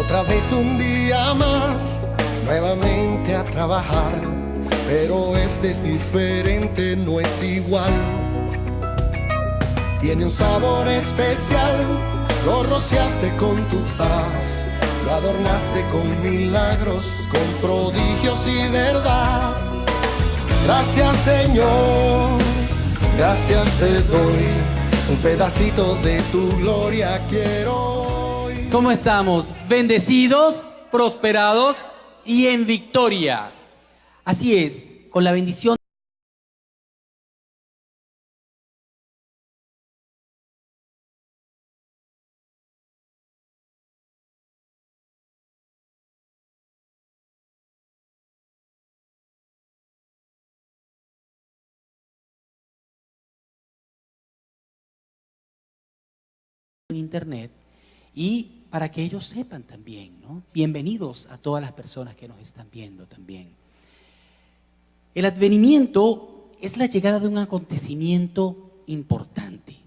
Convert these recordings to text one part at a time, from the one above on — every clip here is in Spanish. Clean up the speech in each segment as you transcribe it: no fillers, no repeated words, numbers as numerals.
Otra vez un día más, nuevamente a trabajar, pero este es diferente, no es igual. Tiene un sabor especial, lo rociaste con tu paz, lo adornaste con milagros, con prodigios y verdad. Gracias, Señor, gracias te doy, un pedacito de tu gloria quiero hoy. ¿Cómo estamos? Bendecidos, prosperados y en victoria. Así es, con la bendición. En internet y para que ellos sepan también, ¿no? Bienvenidos a todas las personas que nos están viendo también. El advenimiento es la llegada de un acontecimiento importante.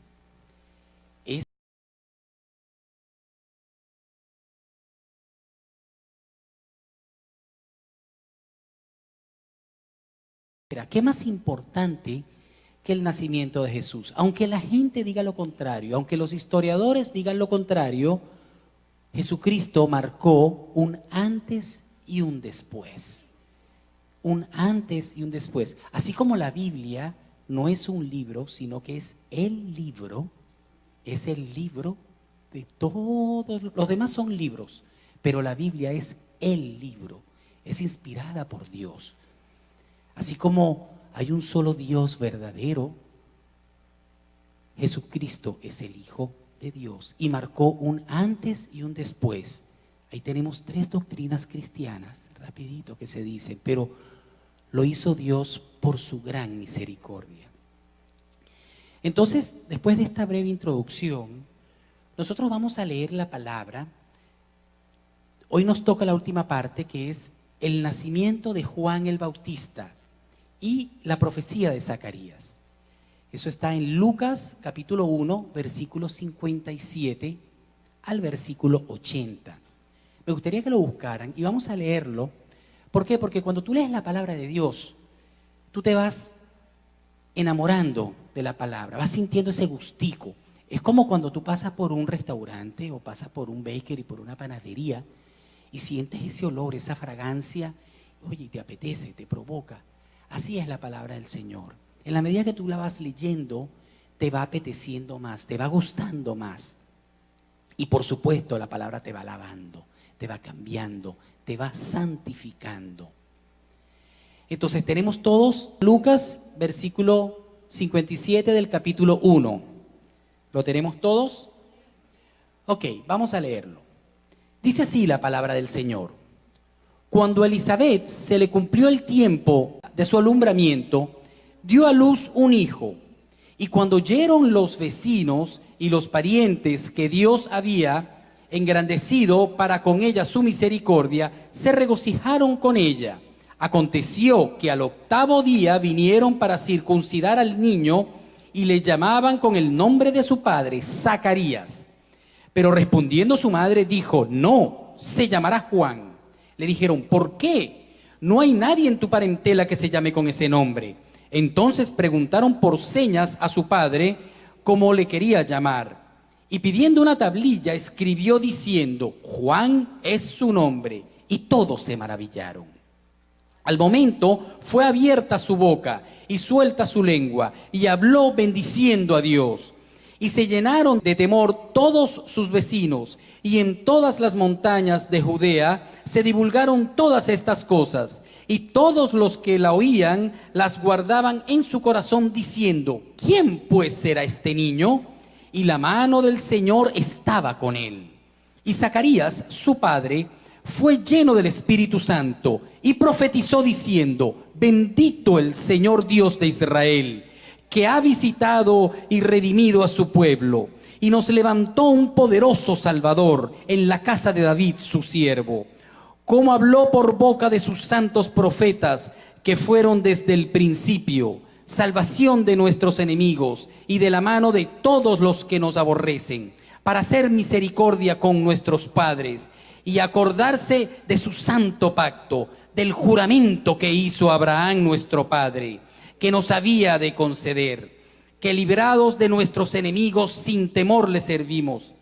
¿Qué más importante que el nacimiento de Jesús? Aunque la gente diga lo contrario, aunque los historiadores digan lo contrario, Jesucristo marcó un antes y un después. Un antes y un después. Así como la Biblia no es un libro, sino que es el libro de todos. Los demás son libros, pero la Biblia es el libro, es inspirada por Dios. Así como hay un solo Dios verdadero, Jesucristo es el Hijo de Dios y marcó un antes y un después. Ahí tenemos 3 doctrinas cristianas, rapidito que se dicen, pero lo hizo Dios por su gran misericordia. Entonces, después de esta breve introducción, nosotros vamos a leer la palabra. Hoy nos toca la última parte, que es el nacimiento de Juan el Bautista y la profecía de Zacarías. Eso está en Lucas capítulo 1, versículo 57 al versículo 80. Me gustaría que lo buscaran y vamos a leerlo. ¿Por qué? Porque cuando tú lees la palabra de Dios, tú te vas enamorando de la palabra, vas sintiendo ese gustico. Es como cuando tú pasas por un restaurante o pasas por un bakery, por una panadería y sientes ese olor, esa fragancia, oye, te apetece, te provoca. Así es la palabra del Señor. En la medida que tú la vas leyendo, te va apeteciendo más, te va gustando más. Y por supuesto la palabra te va lavando, te va cambiando, te va santificando. Entonces tenemos todos Lucas, versículo 57 del capítulo 1. ¿Lo tenemos todos? Ok, vamos a leerlo. Dice así la palabra del Señor. Cuando a Elizabeth se le cumplió el tiempo de su alumbramiento, dio a luz un hijo. Y cuando oyeron los vecinos y los parientes que Dios había engrandecido para con ella su misericordia, se regocijaron con ella. Aconteció que al 8º día vinieron para circuncidar al niño y le llamaban con el nombre de su padre, Zacarías. Pero respondiendo su madre dijo, no, se llamará Juan. Le dijeron, ¿por qué? No hay nadie en tu parentela que se llame con ese nombre. Entonces preguntaron por señas a su padre cómo le quería llamar. Y pidiendo una tablilla escribió diciendo, Juan es su nombre. Y todos se maravillaron. Al momento fue abierta su boca y suelta su lengua y habló bendiciendo a Dios. Y se llenaron de temor todos sus vecinos, y en todas las montañas de Judea se divulgaron todas estas cosas. Y todos los que la oían las guardaban en su corazón diciendo, ¿quién pues será este niño? Y la mano del Señor estaba con él. Y Zacarías, su padre, fue lleno del Espíritu Santo y profetizó diciendo, bendito el Señor Dios de Israel, que ha visitado y redimido a su pueblo, y nos levantó un poderoso Salvador en la casa de David, su siervo, como habló por boca de sus santos profetas, que fueron desde el principio, salvación de nuestros enemigos y de la mano de todos los que nos aborrecen, para hacer misericordia con nuestros padres y acordarse de su santo pacto, del juramento que hizo Abraham nuestro padre, que nos había de conceder, que librados de nuestros enemigos sin temor le servimos,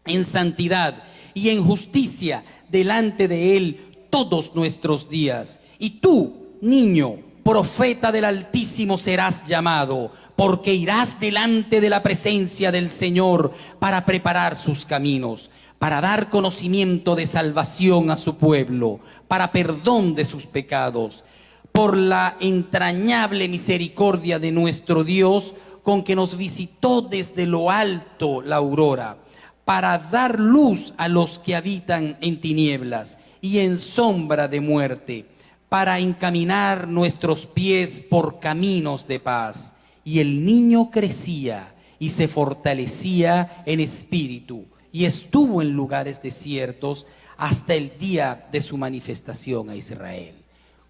en santidad y en justicia delante de él todos nuestros días. Y tú, niño, profeta del Altísimo serás llamado, porque irás delante de la presencia del Señor para preparar sus caminos, para dar conocimiento de salvación a su pueblo, para perdón de sus pecados, por la entrañable misericordia de nuestro Dios, con que nos visitó desde lo alto la aurora, para dar luz a los que habitan en tinieblas y en sombra de muerte, para encaminar nuestros pies por caminos de paz. Y el niño crecía y se fortalecía en espíritu, y estuvo en lugares desiertos hasta el día de su manifestación a Israel.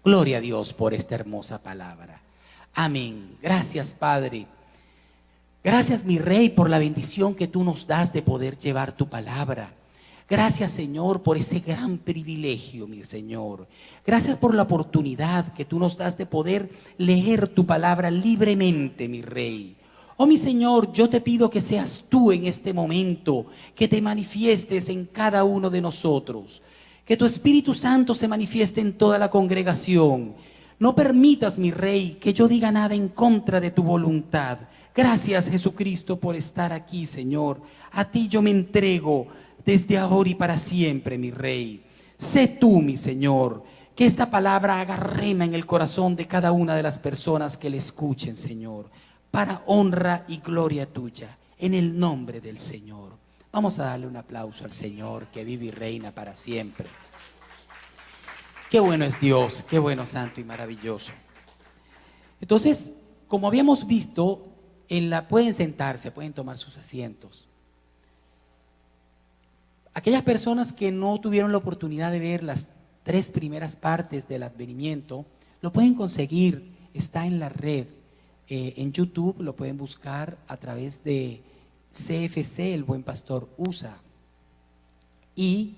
Gloria a Dios por esta hermosa palabra. Amén. Gracias, Padre. Gracias, mi Rey, por la bendición que tú nos das de poder llevar tu palabra. Gracias, Señor, por ese gran privilegio, mi Señor. Gracias por la oportunidad que tú nos das de poder leer tu palabra libremente, mi Rey. Oh, mi Señor, yo te pido que seas tú en este momento, que te manifiestes en cada uno de nosotros, que tu Espíritu Santo se manifieste en toda la congregación. No permitas, mi Rey, que yo diga nada en contra de tu voluntad. Gracias, Jesucristo, por estar aquí, Señor. A ti yo me entrego desde ahora y para siempre, mi Rey. Sé tú, mi Señor, que esta palabra haga rema en el corazón de cada una de las personas que le escuchen, Señor, para honra y gloria tuya, en el nombre del Señor. Vamos a darle un aplauso al Señor, que vive y reina para siempre. Qué bueno es Dios, qué bueno, santo y maravilloso. Entonces, como habíamos visto, pueden sentarse, pueden tomar sus asientos. Aquellas personas que no tuvieron la oportunidad de ver las 3 primeras partes del advenimiento, lo pueden conseguir, está en la red, en YouTube, lo pueden buscar a través de CFC, el Buen Pastor USA. Y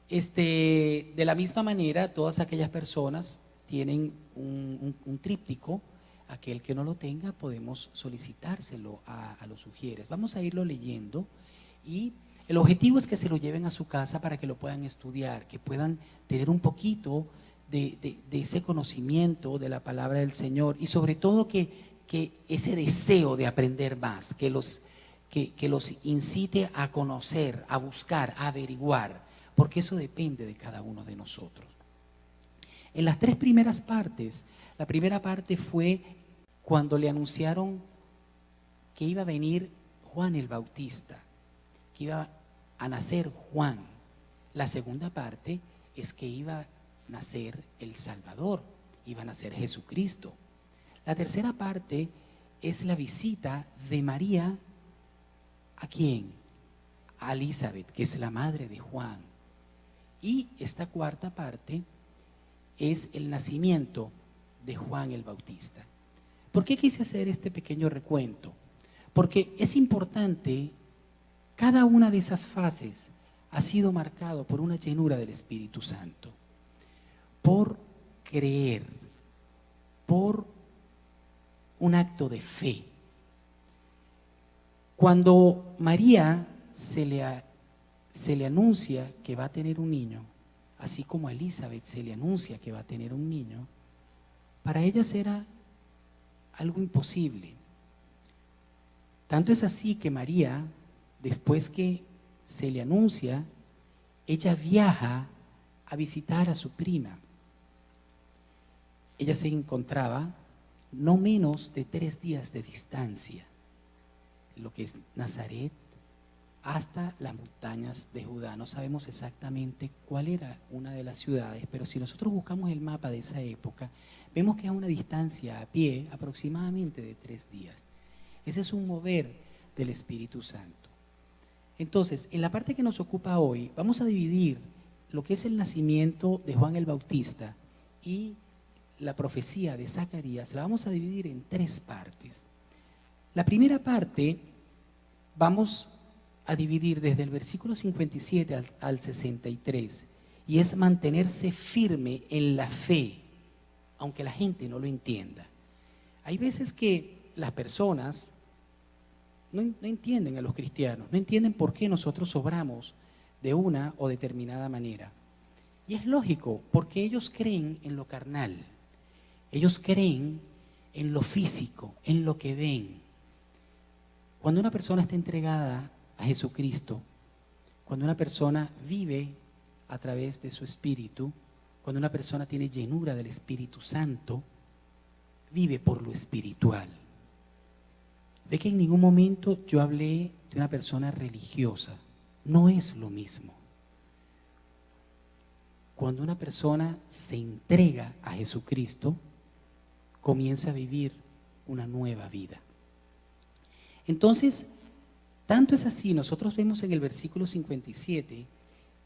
de la misma manera, todas aquellas personas tienen un tríptico. Aquel que no lo tenga, podemos solicitárselo a los sugieres. Vamos a irlo leyendo y el objetivo es que se lo lleven a su casa para que lo puedan estudiar, que puedan tener un poquito de ese conocimiento de la palabra del Señor, y sobre todo que ese deseo de aprender más, que los incite a conocer, a buscar, a averiguar, porque eso depende de cada uno de nosotros. En las 3 primeras partes, la primera parte fue cuando le anunciaron que iba a venir Juan el Bautista, que iba a nacer Juan. La segunda parte es que iba a nacer el Salvador, iba a nacer Jesucristo. La tercera parte es la visita de María. ¿A quién? A Elizabeth, que es la madre de Juan. Y esta cuarta parte es el nacimiento de Juan el Bautista. ¿Por qué quise hacer este pequeño recuento? Porque es importante, cada una de esas fases ha sido marcado por una llenura del Espíritu Santo, por creer, por un acto de fe. Cuando María se le anuncia que va a tener un niño, así como a Elizabeth se le anuncia que va a tener un niño, para ellas era algo imposible. Tanto es así que María, después que se le anuncia, ella viaja a visitar a su prima. Ella se encontraba no menos de 3 días de distancia, lo que es Nazaret, hasta las montañas de Judá. No sabemos exactamente cuál era una de las ciudades, pero si nosotros buscamos el mapa de esa época, vemos que a una distancia a pie aproximadamente de 3 días. Ese es un mover del Espíritu Santo. Entonces, en la parte que nos ocupa hoy, vamos a dividir lo que es el nacimiento de Juan el Bautista y la profecía de Zacarías. La vamos a dividir en 3 partes. La primera parte vamos a dividir desde el versículo 57 al 63, y es mantenerse firme en la fe, aunque la gente no lo entienda. Hay veces que las personas no entienden a los cristianos, no entienden por qué nosotros obramos de una o determinada manera. Y es lógico, porque ellos creen en lo carnal, ellos creen en lo físico, en lo que ven. Cuando una persona está entregada a Jesucristo, cuando una persona vive a través de su espíritu, cuando una persona tiene llenura del Espíritu Santo, vive por lo espiritual. Ve que en ningún momento yo hablé de una persona religiosa. No es lo mismo. Cuando una persona se entrega a Jesucristo, comienza a vivir una nueva vida. Entonces, tanto es así, nosotros vemos en el versículo 57,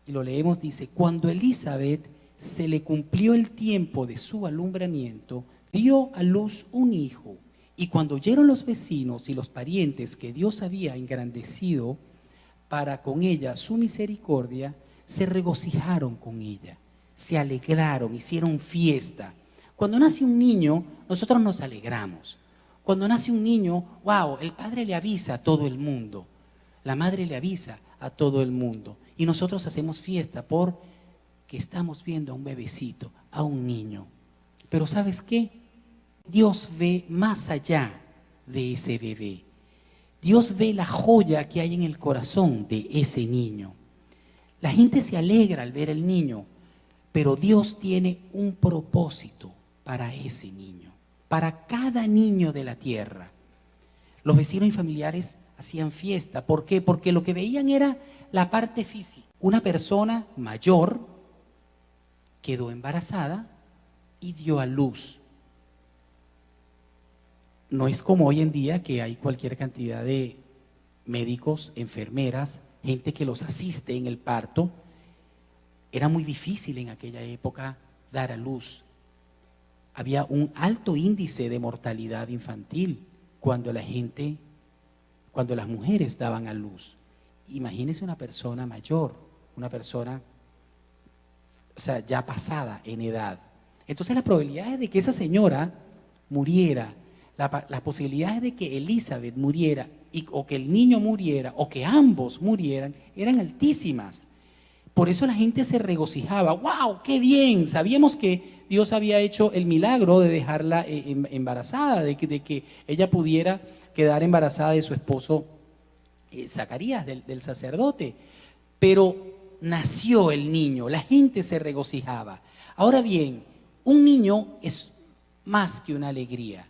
y lo leemos, dice: cuando Elizabeth se le cumplió el tiempo de su alumbramiento, dio a luz un hijo, y cuando oyeron los vecinos y los parientes que Dios había engrandecido para con ella su misericordia, se regocijaron con ella, se alegraron, hicieron fiesta. Cuando nace un niño, nosotros nos alegramos. Cuando nace un niño, wow, el padre le avisa a todo el mundo, la madre le avisa a todo el mundo, y nosotros hacemos fiesta porque estamos viendo a un bebecito, a un niño. Pero ¿sabes qué? Dios ve más allá de ese bebé. Dios ve la joya que hay en el corazón de ese niño. La gente se alegra al ver al niño, pero Dios tiene un propósito para ese niño, para cada niño de la tierra. Los vecinos y familiares hacían fiesta. ¿Por qué? Porque lo que veían era la parte física. Una persona mayor quedó embarazada y dio a luz. No es como hoy en día, que hay cualquier cantidad de médicos, enfermeras, gente que los asiste en el parto. Era muy difícil en aquella época dar a luz. Había un alto índice de mortalidad infantil cuando las mujeres daban a luz. Imagínese una persona mayor, una persona, ya pasada en edad. Entonces las probabilidades de que esa señora muriera, las posibilidades de que Elizabeth muriera o que el niño muriera o que ambos murieran eran altísimas. Por eso la gente se regocijaba. ¡Wow! ¡Qué bien! Sabíamos que Dios había hecho el milagro de dejarla embarazada, de que ella pudiera quedar embarazada de su esposo Zacarías, del sacerdote. Pero nació el niño, la gente se regocijaba. Ahora bien, un niño es más que una alegría.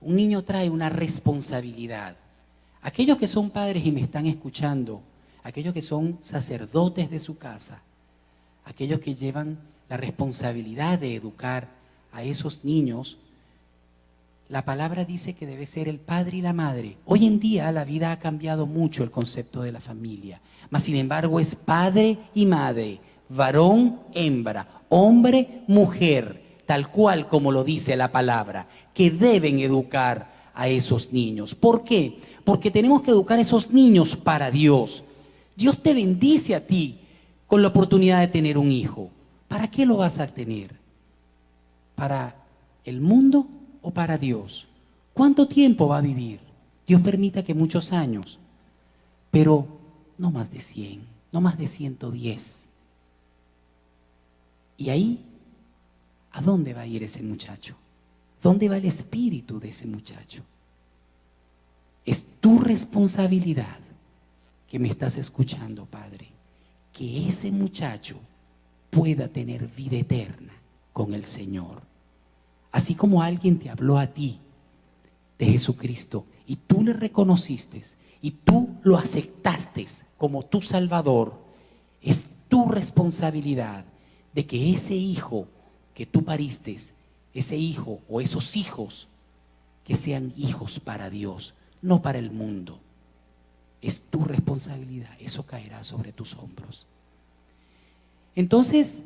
Un niño trae una responsabilidad. Aquellos que son padres y me están escuchando, aquellos que son sacerdotes de su casa, aquellos que llevan la responsabilidad de educar a esos niños, la palabra dice que debe ser el padre y la madre. Hoy en día la vida ha cambiado mucho el concepto de la familia, mas sin embargo es padre y madre, varón, hembra, hombre, mujer, tal cual como lo dice la palabra, que deben educar a esos niños. ¿Por qué? Porque tenemos que educar a esos niños para Dios. Dios te bendice a ti con la oportunidad de tener un hijo. ¿Para qué lo vas a tener? ¿Para el mundo o para Dios? ¿Cuánto tiempo va a vivir? Dios permita que muchos años, pero no más de 100, no más de 110. Y ahí, ¿a dónde va a ir ese muchacho? ¿Dónde va el espíritu de ese muchacho? Es tu responsabilidad, que me estás escuchando, Padre, que ese muchacho pueda tener vida eterna con el Señor. Así como alguien te habló a ti de Jesucristo y tú le reconociste y tú lo aceptaste como tu Salvador, es tu responsabilidad de que ese hijo que tú pariste, ese hijo o esos hijos, que sean hijos para Dios, no para el mundo. Es tu responsabilidad, eso caerá sobre tus hombros. Entonces,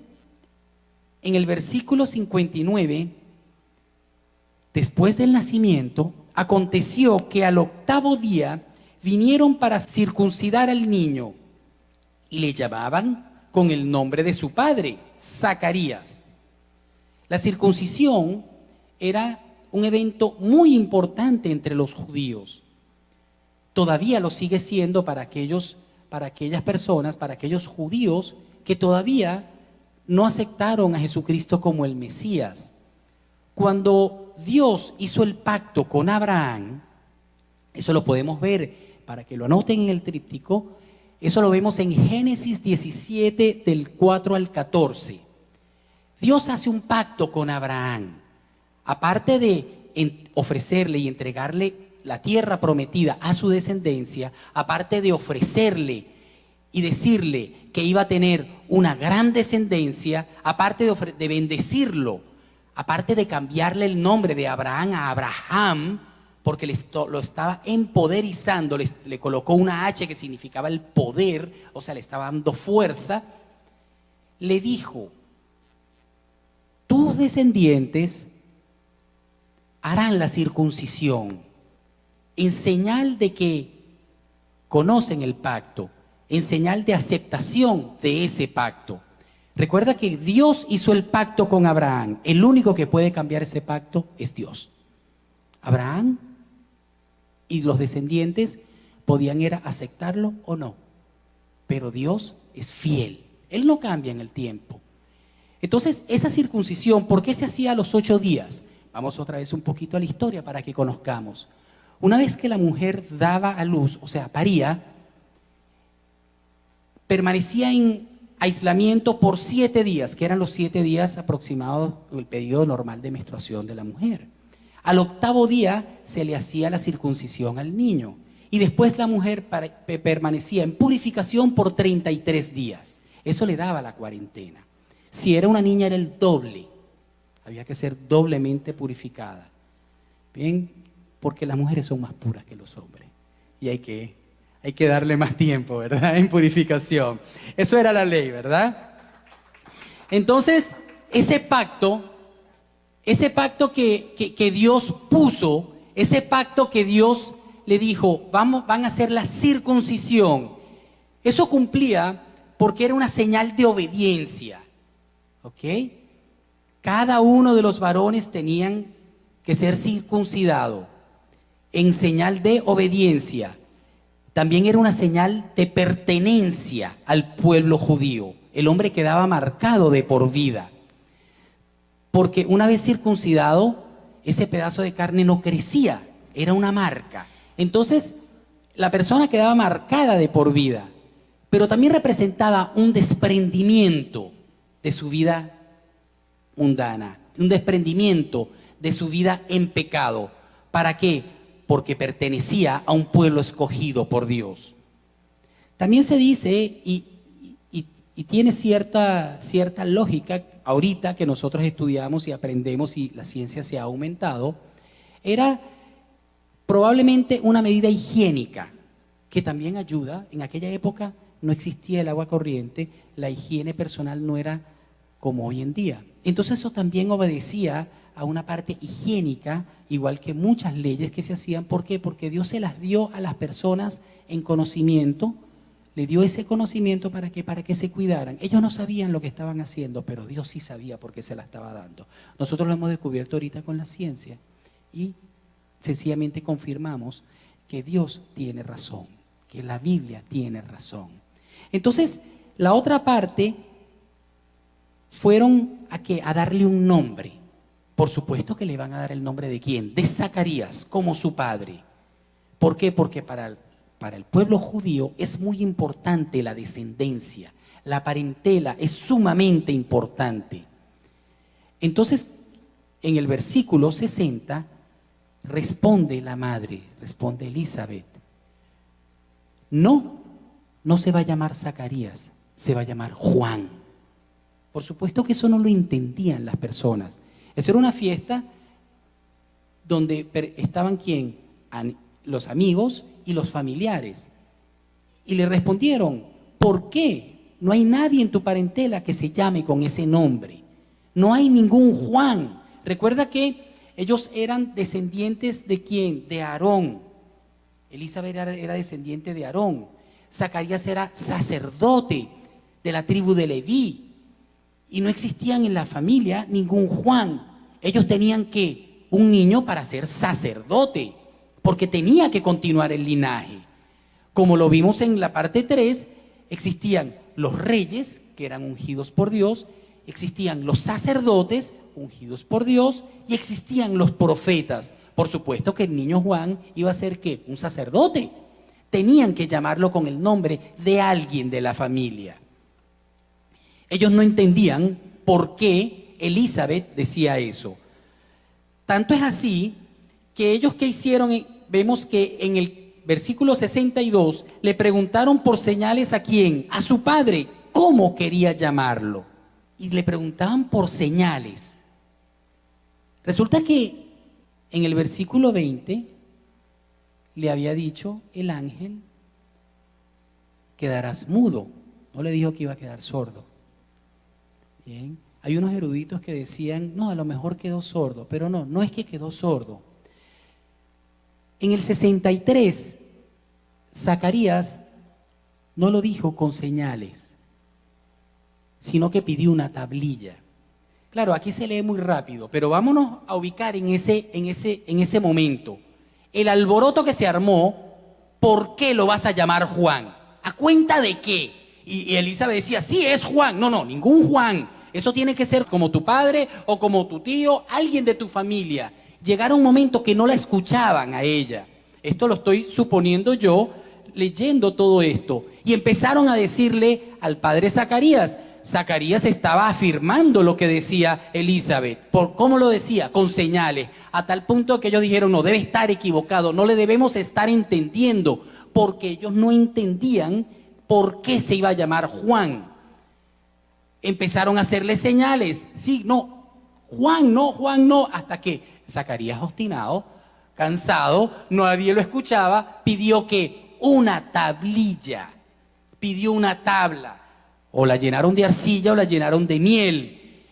en el versículo 59, después del nacimiento, aconteció que al octavo día vinieron para circuncidar al niño y le llamaban con el nombre de su padre, Zacarías. La circuncisión era un evento muy importante entre los judíos. Todavía lo sigue siendo para aquellas personas, para aquellos judíos que todavía no aceptaron a Jesucristo como el Mesías. Cuando Dios hizo el pacto con Abraham, eso lo podemos ver, para que lo anoten en el tríptico, eso lo vemos en Génesis 17 del 4 al 14. Dios hace un pacto con Abraham. Aparte de ofrecerle y entregarle la tierra prometida a su descendencia, aparte de ofrecerle y decirle que iba a tener una gran descendencia, aparte de bendecirlo, aparte de cambiarle el nombre de Abraham a Abraham, porque lo estaba empoderizando, le colocó una H que significaba el poder, o sea, le estaba dando fuerza, le dijo: tus descendientes harán la circuncisión en señal de que conocen el pacto, en señal de aceptación de ese pacto. Recuerda que Dios hizo el pacto con Abraham. El único que puede cambiar ese pacto es Dios. Abraham y los descendientes podían aceptarlo o no, pero Dios es fiel. Él no cambia en el tiempo. Entonces, esa circuncisión, ¿por qué se hacía a los 8 días? Vamos otra vez un poquito a la historia para que conozcamos. Una vez que la mujer daba a luz, o sea, paría, permanecía en aislamiento por 7 días, que eran los 7 días aproximados del periodo normal de menstruación de la mujer. Al 8º día se le hacía la circuncisión al niño y después la mujer permanecía en purificación por 33 días. Eso le daba la cuarentena. Si era una niña era el doble, había que ser doblemente purificada. Bien, porque las mujeres son más puras que los hombres y hay que darle más tiempo, ¿verdad? En purificación. Eso era la ley, ¿verdad? Entonces, ese pacto que Dios puso, ese pacto que Dios le dijo, van a hacer la circuncisión, eso cumplía porque era una señal de obediencia, ¿ok? Cada uno de los varones tenían que ser circuncidados en señal de obediencia. También era una señal de pertenencia al pueblo judío. El hombre quedaba marcado de por vida. Porque una vez circuncidado, ese pedazo de carne no crecía, era una marca. Entonces, la persona quedaba marcada de por vida, pero también representaba un desprendimiento de su vida mundana, un desprendimiento de su vida en pecado. ¿Para qué? Porque pertenecía a un pueblo escogido por Dios. También se dice, y tiene cierta lógica, ahorita que nosotros estudiamos y aprendemos y la ciencia se ha aumentado, era probablemente una medida higiénica que también ayuda. En aquella época no existía el agua corriente, la higiene personal no era como hoy en día. Entonces eso también obedecía a una parte higiénica, igual que muchas leyes que se hacían. ¿Por qué? Porque Dios se las dio a las personas en conocimiento, le dio ese conocimiento para que se cuidaran. Ellos no sabían lo que estaban haciendo, pero Dios sí sabía por qué se la estaba dando. Nosotros lo hemos descubierto ahorita con la ciencia y sencillamente confirmamos que Dios tiene razón, que la Biblia tiene razón. Entonces, la otra parte fueron a darle un nombre. Por supuesto que le van a dar el nombre de ¿quién? De Zacarías, como su padre. ¿Por qué? Porque para el pueblo judío es muy importante la descendencia. La parentela es sumamente importante. Entonces, en el versículo 60, responde la madre, responde Elizabeth. No se va a llamar Zacarías, se va a llamar Juan. Por supuesto que eso no lo entendían las personas. Eso era una fiesta donde estaban ¿quién? Los amigos y los familiares. Y le respondieron, ¿por qué? No hay nadie en tu parentela que se llame con ese nombre. No hay ningún Juan. Recuerda que ellos eran descendientes ¿de quién? De Aarón. Elizabeth era descendiente de Aarón. Zacarías era sacerdote de la tribu de Leví. Y no existían en la familia ningún Juan. Ellos tenían que un niño para ser sacerdote, porque tenía que continuar el linaje. Como lo vimos en la parte 3, existían los reyes, que eran ungidos por Dios, existían los sacerdotes, ungidos por Dios, y existían los profetas. Por supuesto que el niño Juan iba a ser ¿qué? Un sacerdote. Tenían que llamarlo con el nombre de alguien de la familia. Ellos no entendían por qué Elizabeth decía eso. Tanto es así que ellos ¿qué hicieron? Vemos que en el versículo 62 le preguntaron por señales ¿a quién? A su padre, ¿cómo quería llamarlo? Y le preguntaban por señales. Resulta que en el versículo 20 le había dicho el ángel: quedarás mudo. No le dijo que iba a quedar sordo. Bien. Hay unos eruditos que decían, no, a lo mejor quedó sordo, pero no es que quedó sordo. En el 63, Zacarías no lo dijo con señales, sino que pidió una tablilla. Claro, aquí se lee muy rápido, pero vámonos a ubicar en ese momento. El alboroto que se armó, ¿por qué lo vas a llamar Juan? ¿A cuenta de qué? Y Elizabeth decía, sí, es Juan. No, ningún Juan. Eso tiene que ser como tu padre o como tu tío, alguien de tu familia. Llegara un momento que no la escuchaban a ella. Esto lo estoy suponiendo yo, leyendo todo esto. Y empezaron a decirle al padre Zacarías. Zacarías estaba afirmando lo que decía Elizabeth. ¿Cómo lo decía? Con señales. A tal punto que ellos dijeron, no, debe estar equivocado, no le debemos estar entendiendo. Porque ellos no entendían por qué se iba a llamar Juan. Empezaron a hacerle señales. Sí, no, Juan no. Hasta que Zacarías, obstinado, cansado, nadie lo escuchaba, pidió que una tablilla, pidió una tabla. O la llenaron de arcilla o la llenaron de miel.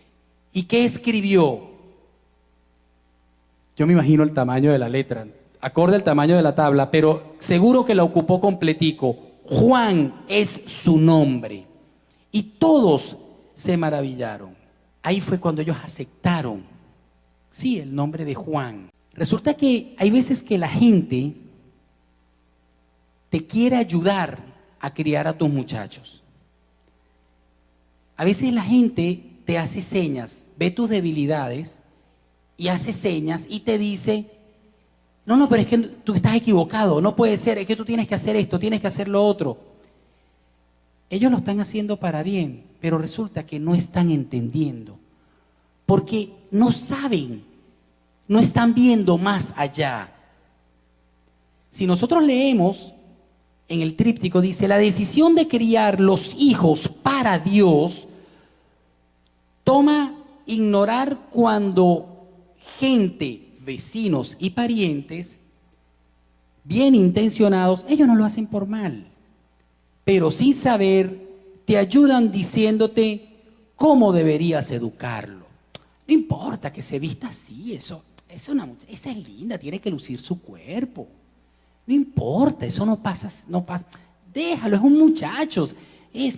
¿Y qué escribió? Yo me imagino el tamaño de la letra, acorde al tamaño de la tabla, pero seguro que la ocupó completico. Juan es su nombre. Y todos se maravillaron. Ahí fue cuando ellos aceptaron, sí, el nombre de Juan. Resulta que hay veces que la gente te quiere ayudar a criar a tus muchachos. A veces la gente te hace señas, ve tus debilidades y hace señas y te dice, no, pero es que tú estás equivocado, no puede ser, es que tú tienes que hacer esto, tienes que hacer lo otro. Ellos lo están haciendo para bien, pero resulta que no están entendiendo, porque no saben, no están viendo más allá. Si nosotros leemos en el tríptico, dice, la decisión de criar los hijos para Dios toma ignorar cuando gente, vecinos y parientes, bien intencionados, ellos no lo hacen por mal, pero sin saber, te ayudan diciéndote cómo deberías educarlo. No importa que se vista así, esa es linda, tiene que lucir su cuerpo. No importa, eso no pasa. Déjalo, es un muchacho.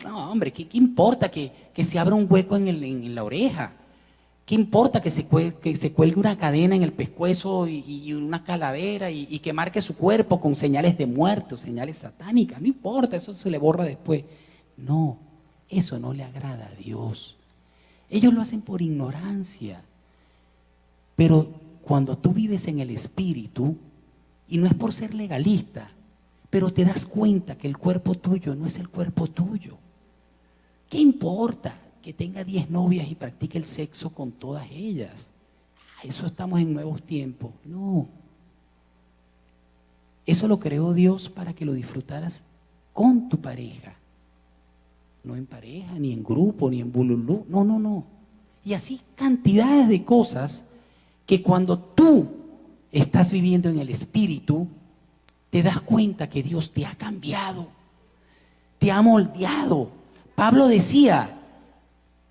No, hombre, ¿qué importa que se abra un hueco en la oreja? ¿Qué importa que se cuelgue una cadena en el pescuezo y una calavera y que marque su cuerpo con señales de muerto, señales satánicas? No importa, eso se le borra después. No, eso no le agrada a Dios. Ellos lo hacen por ignorancia. Pero cuando tú vives en el Espíritu, y no es por ser legalista, pero te das cuenta que el cuerpo tuyo no es el cuerpo tuyo. ¿Qué importa que tenga 10 novias y practique el sexo con todas ellas? Eso estamos en nuevos tiempos. No. Eso lo creó Dios para que lo disfrutaras con tu pareja. No en pareja, ni en grupo, ni en bululú. No. Y así cantidades de cosas que cuando tú estás viviendo en el Espíritu, te das cuenta que Dios te ha cambiado, te ha moldeado. Pablo decía,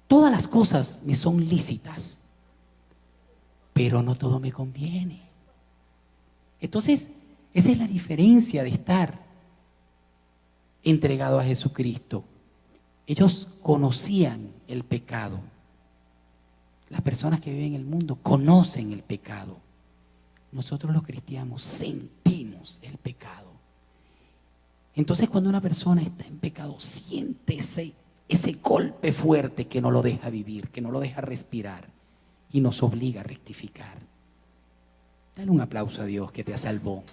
todas las cosas me son lícitas, pero no todo me conviene. Entonces, Esa es la diferencia de estar entregado a Jesucristo. Ellos conocían el pecado. Las personas que viven en el mundo conocen el pecado. Nosotros los cristianos sentimos el pecado. Entonces cuando una persona está en pecado, siente ese golpe fuerte que no lo deja vivir, que no lo deja respirar y nos obliga a rectificar. Dale un aplauso a Dios que te salvó.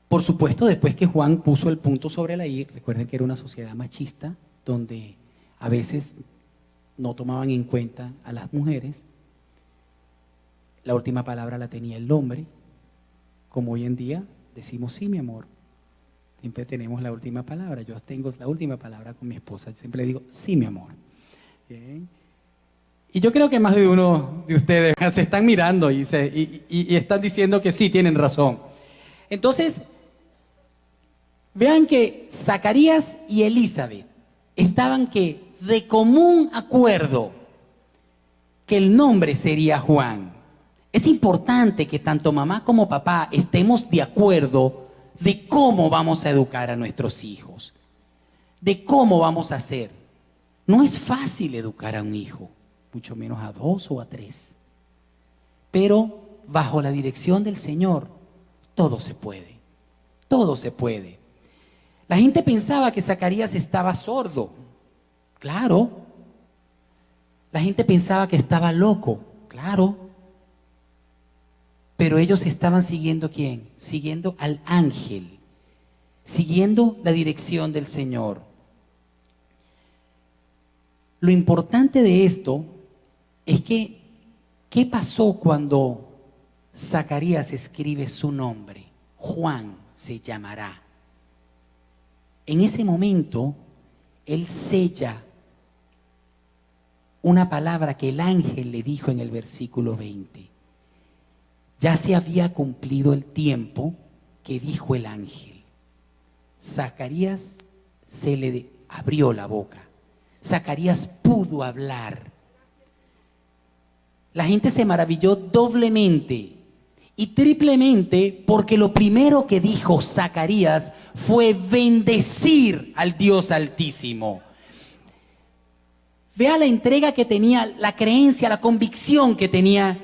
Por supuesto, después que Juan puso el punto sobre la I, recuerden que era una sociedad machista, donde a veces no tomaban en cuenta a las mujeres. La última palabra la tenía el hombre, como hoy en día decimos sí, mi amor. Siempre tenemos la última palabra. Yo tengo la última palabra con mi esposa. Yo siempre le digo sí, mi amor. Bien. Y yo creo que más de uno de ustedes se están mirando y están diciendo que sí, tienen razón. Entonces, vean que Zacarías y Elizabeth estaban que de común acuerdo que el nombre sería Juan. Es importante que tanto mamá como papá estemos de acuerdo de cómo vamos a educar a nuestros hijos, de cómo vamos a hacer. No es fácil educar a un hijo, mucho menos a 2 o a 3. Pero bajo la dirección del Señor, todo se puede. Todo se puede. La gente pensaba que Zacarías estaba sordo. Claro. La gente pensaba que estaba loco. Claro. Pero ellos estaban siguiendo ¿quién? Siguiendo al ángel. Siguiendo la dirección del Señor. Lo importante de esto es que, ¿qué pasó cuando Zacarías escribe su nombre? Juan se llamará. En ese momento, él sella una palabra que el ángel le dijo en el versículo 20. Ya se había cumplido el tiempo que dijo el ángel. Zacarías se le abrió la boca. Zacarías pudo hablar. La gente se maravilló doblemente y triplemente porque lo primero que dijo Zacarías fue bendecir al Dios Altísimo. Vea la entrega que tenía, la creencia, la convicción que tenía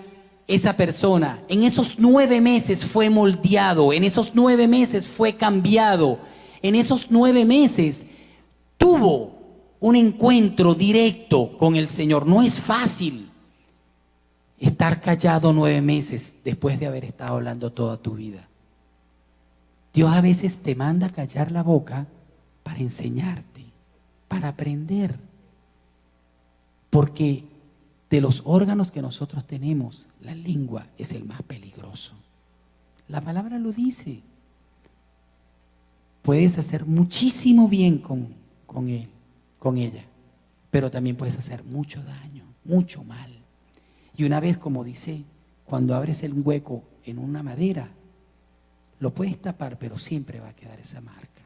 esa persona. En esos 9 meses fue moldeado, en esos 9 meses fue cambiado, en esos 9 meses tuvo un encuentro directo con el Señor. No es fácil estar callado 9 meses después de haber estado hablando toda tu vida. Dios a veces te manda a callar la boca para enseñarte, para aprender. Porque de los órganos que nosotros tenemos, la lengua es el más peligroso. La palabra lo dice. Puedes hacer muchísimo bien con él, con ella, pero también puedes hacer mucho daño, mucho mal. Y una vez, como dice, cuando abres el hueco en una madera, lo puedes tapar, pero siempre va a quedar esa marca.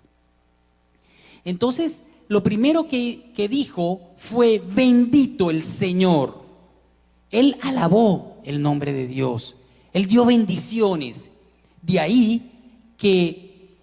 Entonces, lo primero que dijo fue: bendito el Señor. Él alabó el nombre de Dios. Él dio bendiciones. De ahí que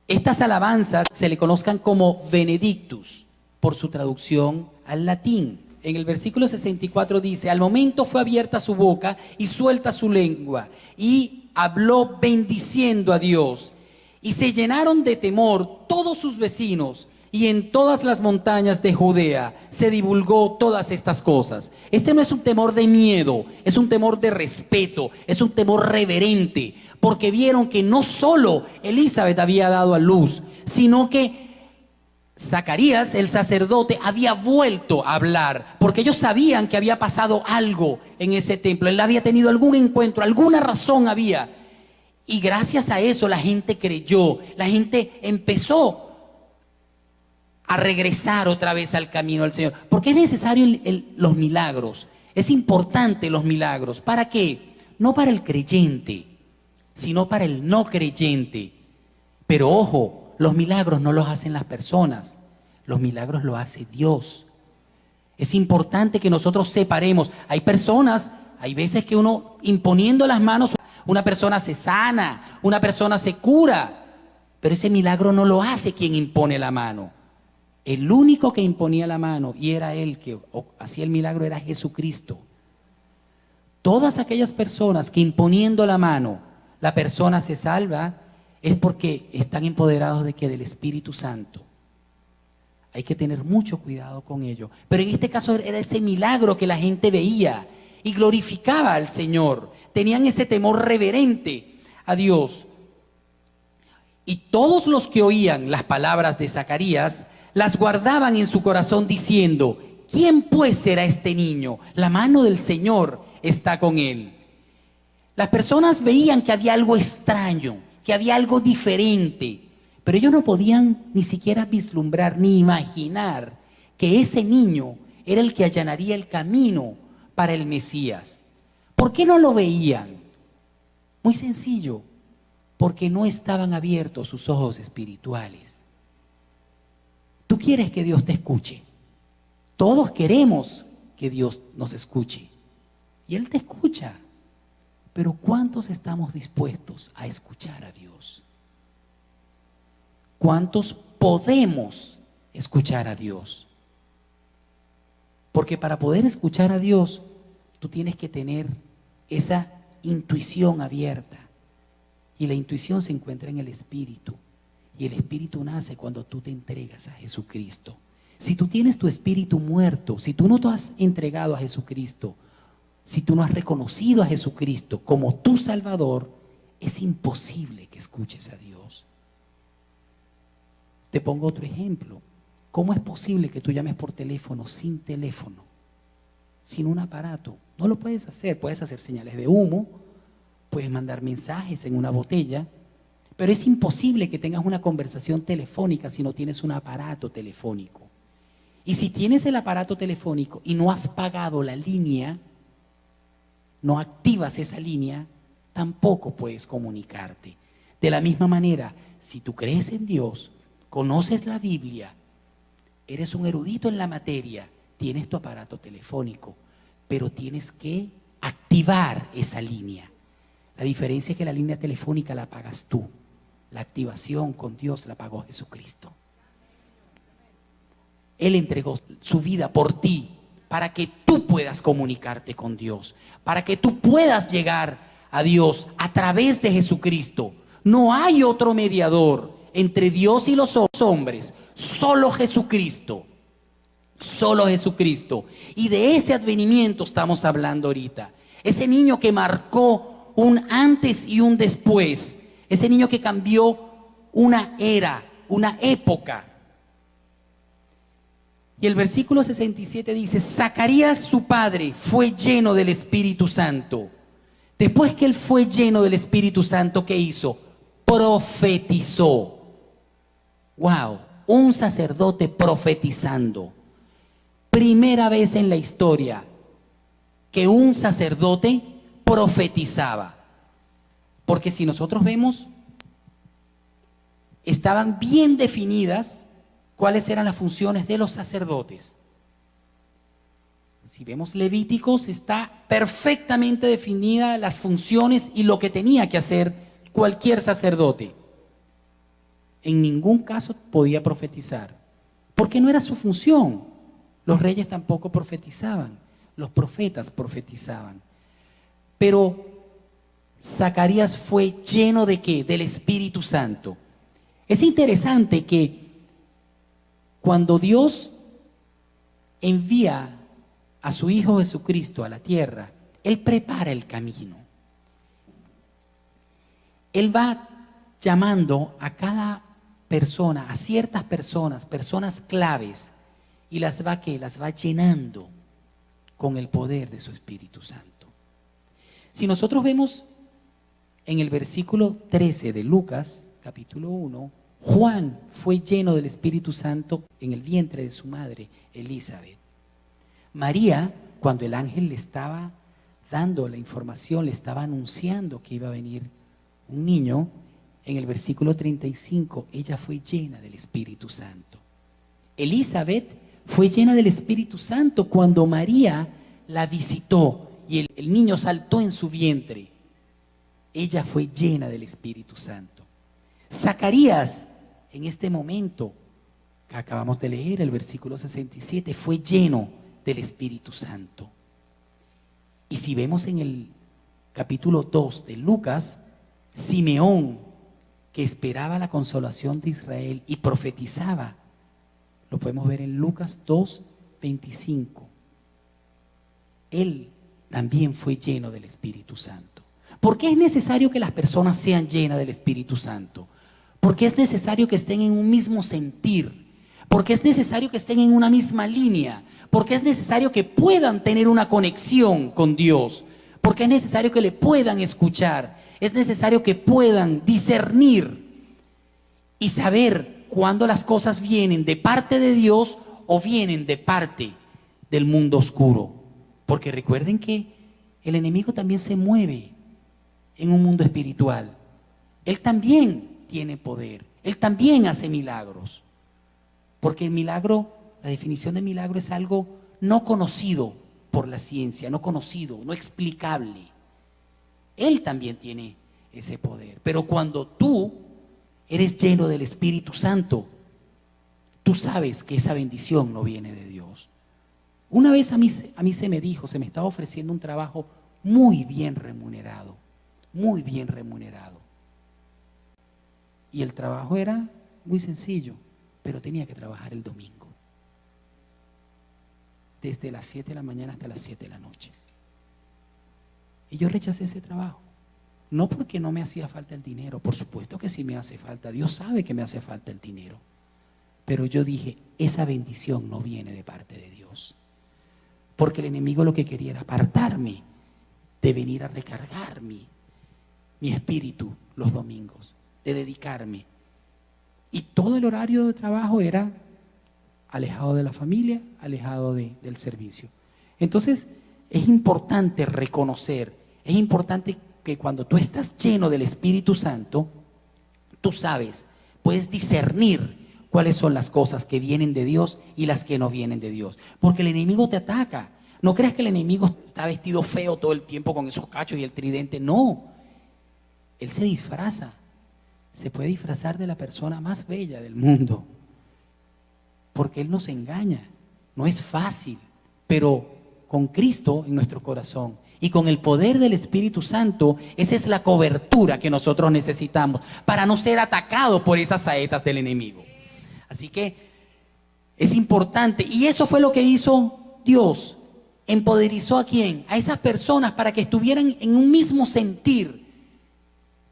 estas alabanzas se le conozcan como benedictus, por su traducción al latín. En el versículo 64 dice: al momento fue abierta su boca y suelta su lengua, y habló bendiciendo a Dios. Y se llenaron de temor todos sus vecinos, y en todas las montañas de Judea se divulgó todas estas cosas. Este no es un temor de miedo, es un temor de respeto, es un temor reverente, porque vieron que no solo Elizabeth había dado a luz, sino que Zacarías, el sacerdote, había vuelto a hablar, porque ellos sabían que había pasado algo en ese templo. Él había tenido algún encuentro, alguna razón había. Y gracias a eso la gente creyó, la gente empezó a regresar otra vez al camino del Señor. Porque es necesario los milagros. Es importante los milagros. ¿Para qué? No para el creyente, sino para el no creyente. Pero ojo, los milagros no los hacen las personas. Los milagros los hace Dios. Es importante que nosotros separemos. Hay personas, hay veces que uno imponiendo las manos, una persona se sana, una persona se cura, pero ese milagro no lo hace quien impone la mano. El único que imponía la mano y era él que hacía el milagro era Jesucristo. Todas aquellas personas que imponiendo la mano la persona se salva es porque están empoderados de que del Espíritu Santo. Hay que tener mucho cuidado con ello. Pero en este caso era ese milagro que la gente veía y glorificaba al Señor. Tenían ese temor reverente a Dios. Y todos los que oían las palabras de Zacarías las guardaban en su corazón diciendo: ¿quién pues será este niño? La mano del Señor está con él. Las personas veían que había algo extraño, que había algo diferente, pero ellos no podían ni siquiera vislumbrar ni imaginar que ese niño era el que allanaría el camino para el Mesías. ¿Por qué no lo veían? Muy sencillo, porque no estaban abiertos sus ojos espirituales. Tú quieres que Dios te escuche. Todos queremos que Dios nos escuche. Y Él te escucha. Pero ¿cuántos estamos dispuestos a escuchar a Dios? ¿Cuántos podemos escuchar a Dios? Porque para poder escuchar a Dios, tú tienes que tener esa intuición abierta. Y la intuición se encuentra en el Espíritu. Y el Espíritu nace cuando tú te entregas a Jesucristo. Si tú tienes tu espíritu muerto, si tú no te has entregado a Jesucristo, si tú no has reconocido a Jesucristo como tu Salvador, es imposible que escuches a Dios. Te pongo otro ejemplo. ¿Cómo es posible que tú llames por teléfono, sin un aparato? No lo puedes hacer. Puedes hacer señales de humo, puedes mandar mensajes en una botella, pero es imposible que tengas una conversación telefónica si no tienes un aparato telefónico. Y si tienes el aparato telefónico y no has pagado la línea, no activas esa línea, tampoco puedes comunicarte. De la misma manera, si tú crees en Dios, conoces la Biblia, eres un erudito en la materia, tienes tu aparato telefónico, pero tienes que activar esa línea. La diferencia es que la línea telefónica la pagas tú. La activación con Dios la pagó Jesucristo. Él entregó su vida por ti para que tú puedas comunicarte con Dios, para que tú puedas llegar a Dios a través de Jesucristo. No hay otro mediador entre Dios y los hombres, solo Jesucristo. Solo Jesucristo. Y de ese advenimiento estamos hablando ahorita. Ese niño que marcó un antes y un después. Ese niño que cambió una era, una época. Y el versículo 67 dice: Zacarías su padre fue lleno del Espíritu Santo. Después que él fue lleno del Espíritu Santo, ¿qué hizo? Profetizó. Wow, un sacerdote profetizando. Primera vez en la historia que un sacerdote profetizaba. Porque si nosotros vemos, estaban bien definidas cuáles eran las funciones de los sacerdotes. Si vemos Levíticos, está perfectamente definida las funciones y lo que tenía que hacer cualquier sacerdote. En ningún caso podía profetizar, porque no era su función. Los reyes tampoco profetizaban, los profetas profetizaban. Pero Zacarías fue lleno ¿de qué? Del Espíritu Santo. Es interesante que cuando Dios envía a su Hijo Jesucristo a la tierra, Él prepara el camino. Él va llamando a cada persona, a ciertas personas, personas claves, y las va llenando con el poder de su Espíritu Santo. Si nosotros vemos en el versículo 13 de Lucas, capítulo 1, Juan fue lleno del Espíritu Santo en el vientre de su madre, Elizabeth. María, cuando el ángel le estaba dando la información, le estaba anunciando que iba a venir un niño, en el versículo 35, ella fue llena del Espíritu Santo. Elizabeth fue llena del Espíritu Santo cuando María la visitó y el niño saltó en su vientre. Ella fue llena del Espíritu Santo. Zacarías, en este momento que acabamos de leer, el versículo 67, fue lleno del Espíritu Santo. Y si vemos en el capítulo 2 de Lucas, Simeón, que esperaba la consolación de Israel y profetizaba, lo podemos ver en Lucas 2:25. Él también fue lleno del Espíritu Santo. ¿Por qué es necesario que las personas sean llenas del Espíritu Santo? Porque es necesario que estén en un mismo sentir. Porque es necesario que estén en una misma línea. Porque es necesario que puedan tener una conexión con Dios. Porque es necesario que le puedan escuchar. Es necesario que puedan discernir y saber cuándo las cosas vienen de parte de Dios o vienen de parte del mundo oscuro. Porque recuerden que el enemigo también se mueve en un mundo espiritual. Él también tiene poder. Él también hace milagros. Porque el milagro, la definición de milagro es algo no conocido por la ciencia, no conocido, no explicable. Él también tiene ese poder. Pero cuando tú eres lleno del Espíritu Santo, tú sabes que esa bendición no viene de Dios. Una vez a mí se me dijo, se me estaba ofreciendo un trabajo muy bien remunerado, muy bien remunerado. Y el trabajo era muy sencillo, pero tenía que trabajar el domingo. Desde las 7 de la mañana hasta las 7 de la noche. Y yo rechacé ese trabajo. No porque no me hacía falta el dinero, por supuesto que sí me hace falta. Dios sabe que me hace falta el dinero. Pero yo dije, esa bendición no viene de parte de Dios. Porque el enemigo lo que quería era apartarme de venir a recargar mi espíritu los domingos, de dedicarme. Y todo el horario de trabajo era alejado de la familia, alejado del servicio. Entonces, es importante reconocer, es importante que cuando tú estás lleno del Espíritu Santo, tú sabes, puedes discernir cuáles son las cosas que vienen de Dios y las que no vienen de Dios. Porque el enemigo te ataca. No creas que el enemigo está vestido feo todo el tiempo con esos cachos y el tridente. No. Él se disfraza. Se puede disfrazar de la persona más bella del mundo. Porque Él nos engaña. No es fácil. Pero con Cristo en nuestro corazón y con el poder del Espíritu Santo, esa es la cobertura que nosotros necesitamos para no ser atacados por esas saetas del enemigo. Así que es importante. Y eso fue lo que hizo Dios. Empoderizó ¿a quién? A esas personas para que estuvieran en un mismo sentir.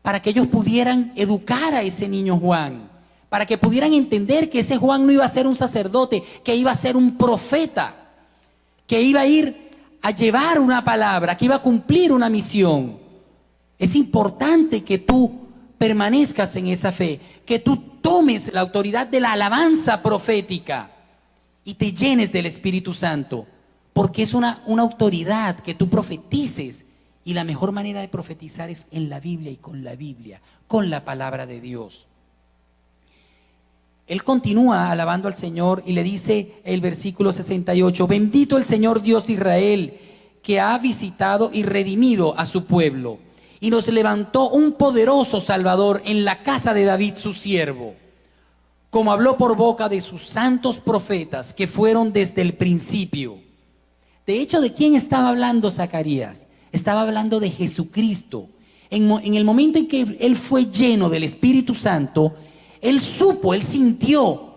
Para que ellos pudieran educar a ese niño Juan. Para que pudieran entender que ese Juan no iba a ser un sacerdote, que iba a ser un profeta. Que iba a ir a llevar una palabra, que iba a cumplir una misión. Es importante que tú permanezcas en esa fe, que tú tomes la autoridad de la alabanza profética y te llenes del Espíritu Santo, porque es una autoridad que tú profetices, y la mejor manera de profetizar es en la Biblia y con la palabra de Dios. Él continúa alabando al Señor y le dice el versículo 68, bendito el Señor Dios de Israel, que ha visitado y redimido a su pueblo, y nos levantó un poderoso Salvador en la casa de David su siervo, como habló por boca de sus santos profetas que fueron desde el principio. De hecho, ¿de quién estaba hablando Zacarías? Estaba hablando de Jesucristo. En el momento en que él fue lleno del Espíritu Santo, él sintió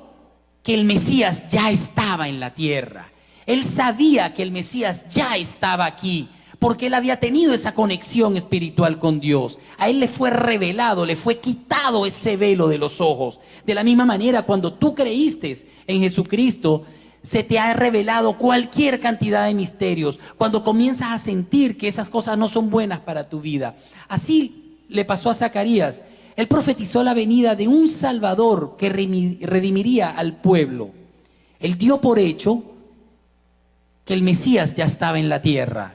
que el Mesías ya estaba en la tierra. Él sabía que el Mesías ya estaba aquí, porque él había tenido esa conexión espiritual con Dios. A él le fue revelado, le fue quitado ese velo de los ojos. De la misma manera, cuando tú creíste en Jesucristo, se te ha revelado cualquier cantidad de misterios. Cuando comienzas a sentir que esas cosas no son buenas para tu vida. Así le pasó a Zacarías. Él profetizó la venida de un Salvador que redimiría al pueblo. Él dio por hecho que el Mesías ya estaba en la tierra.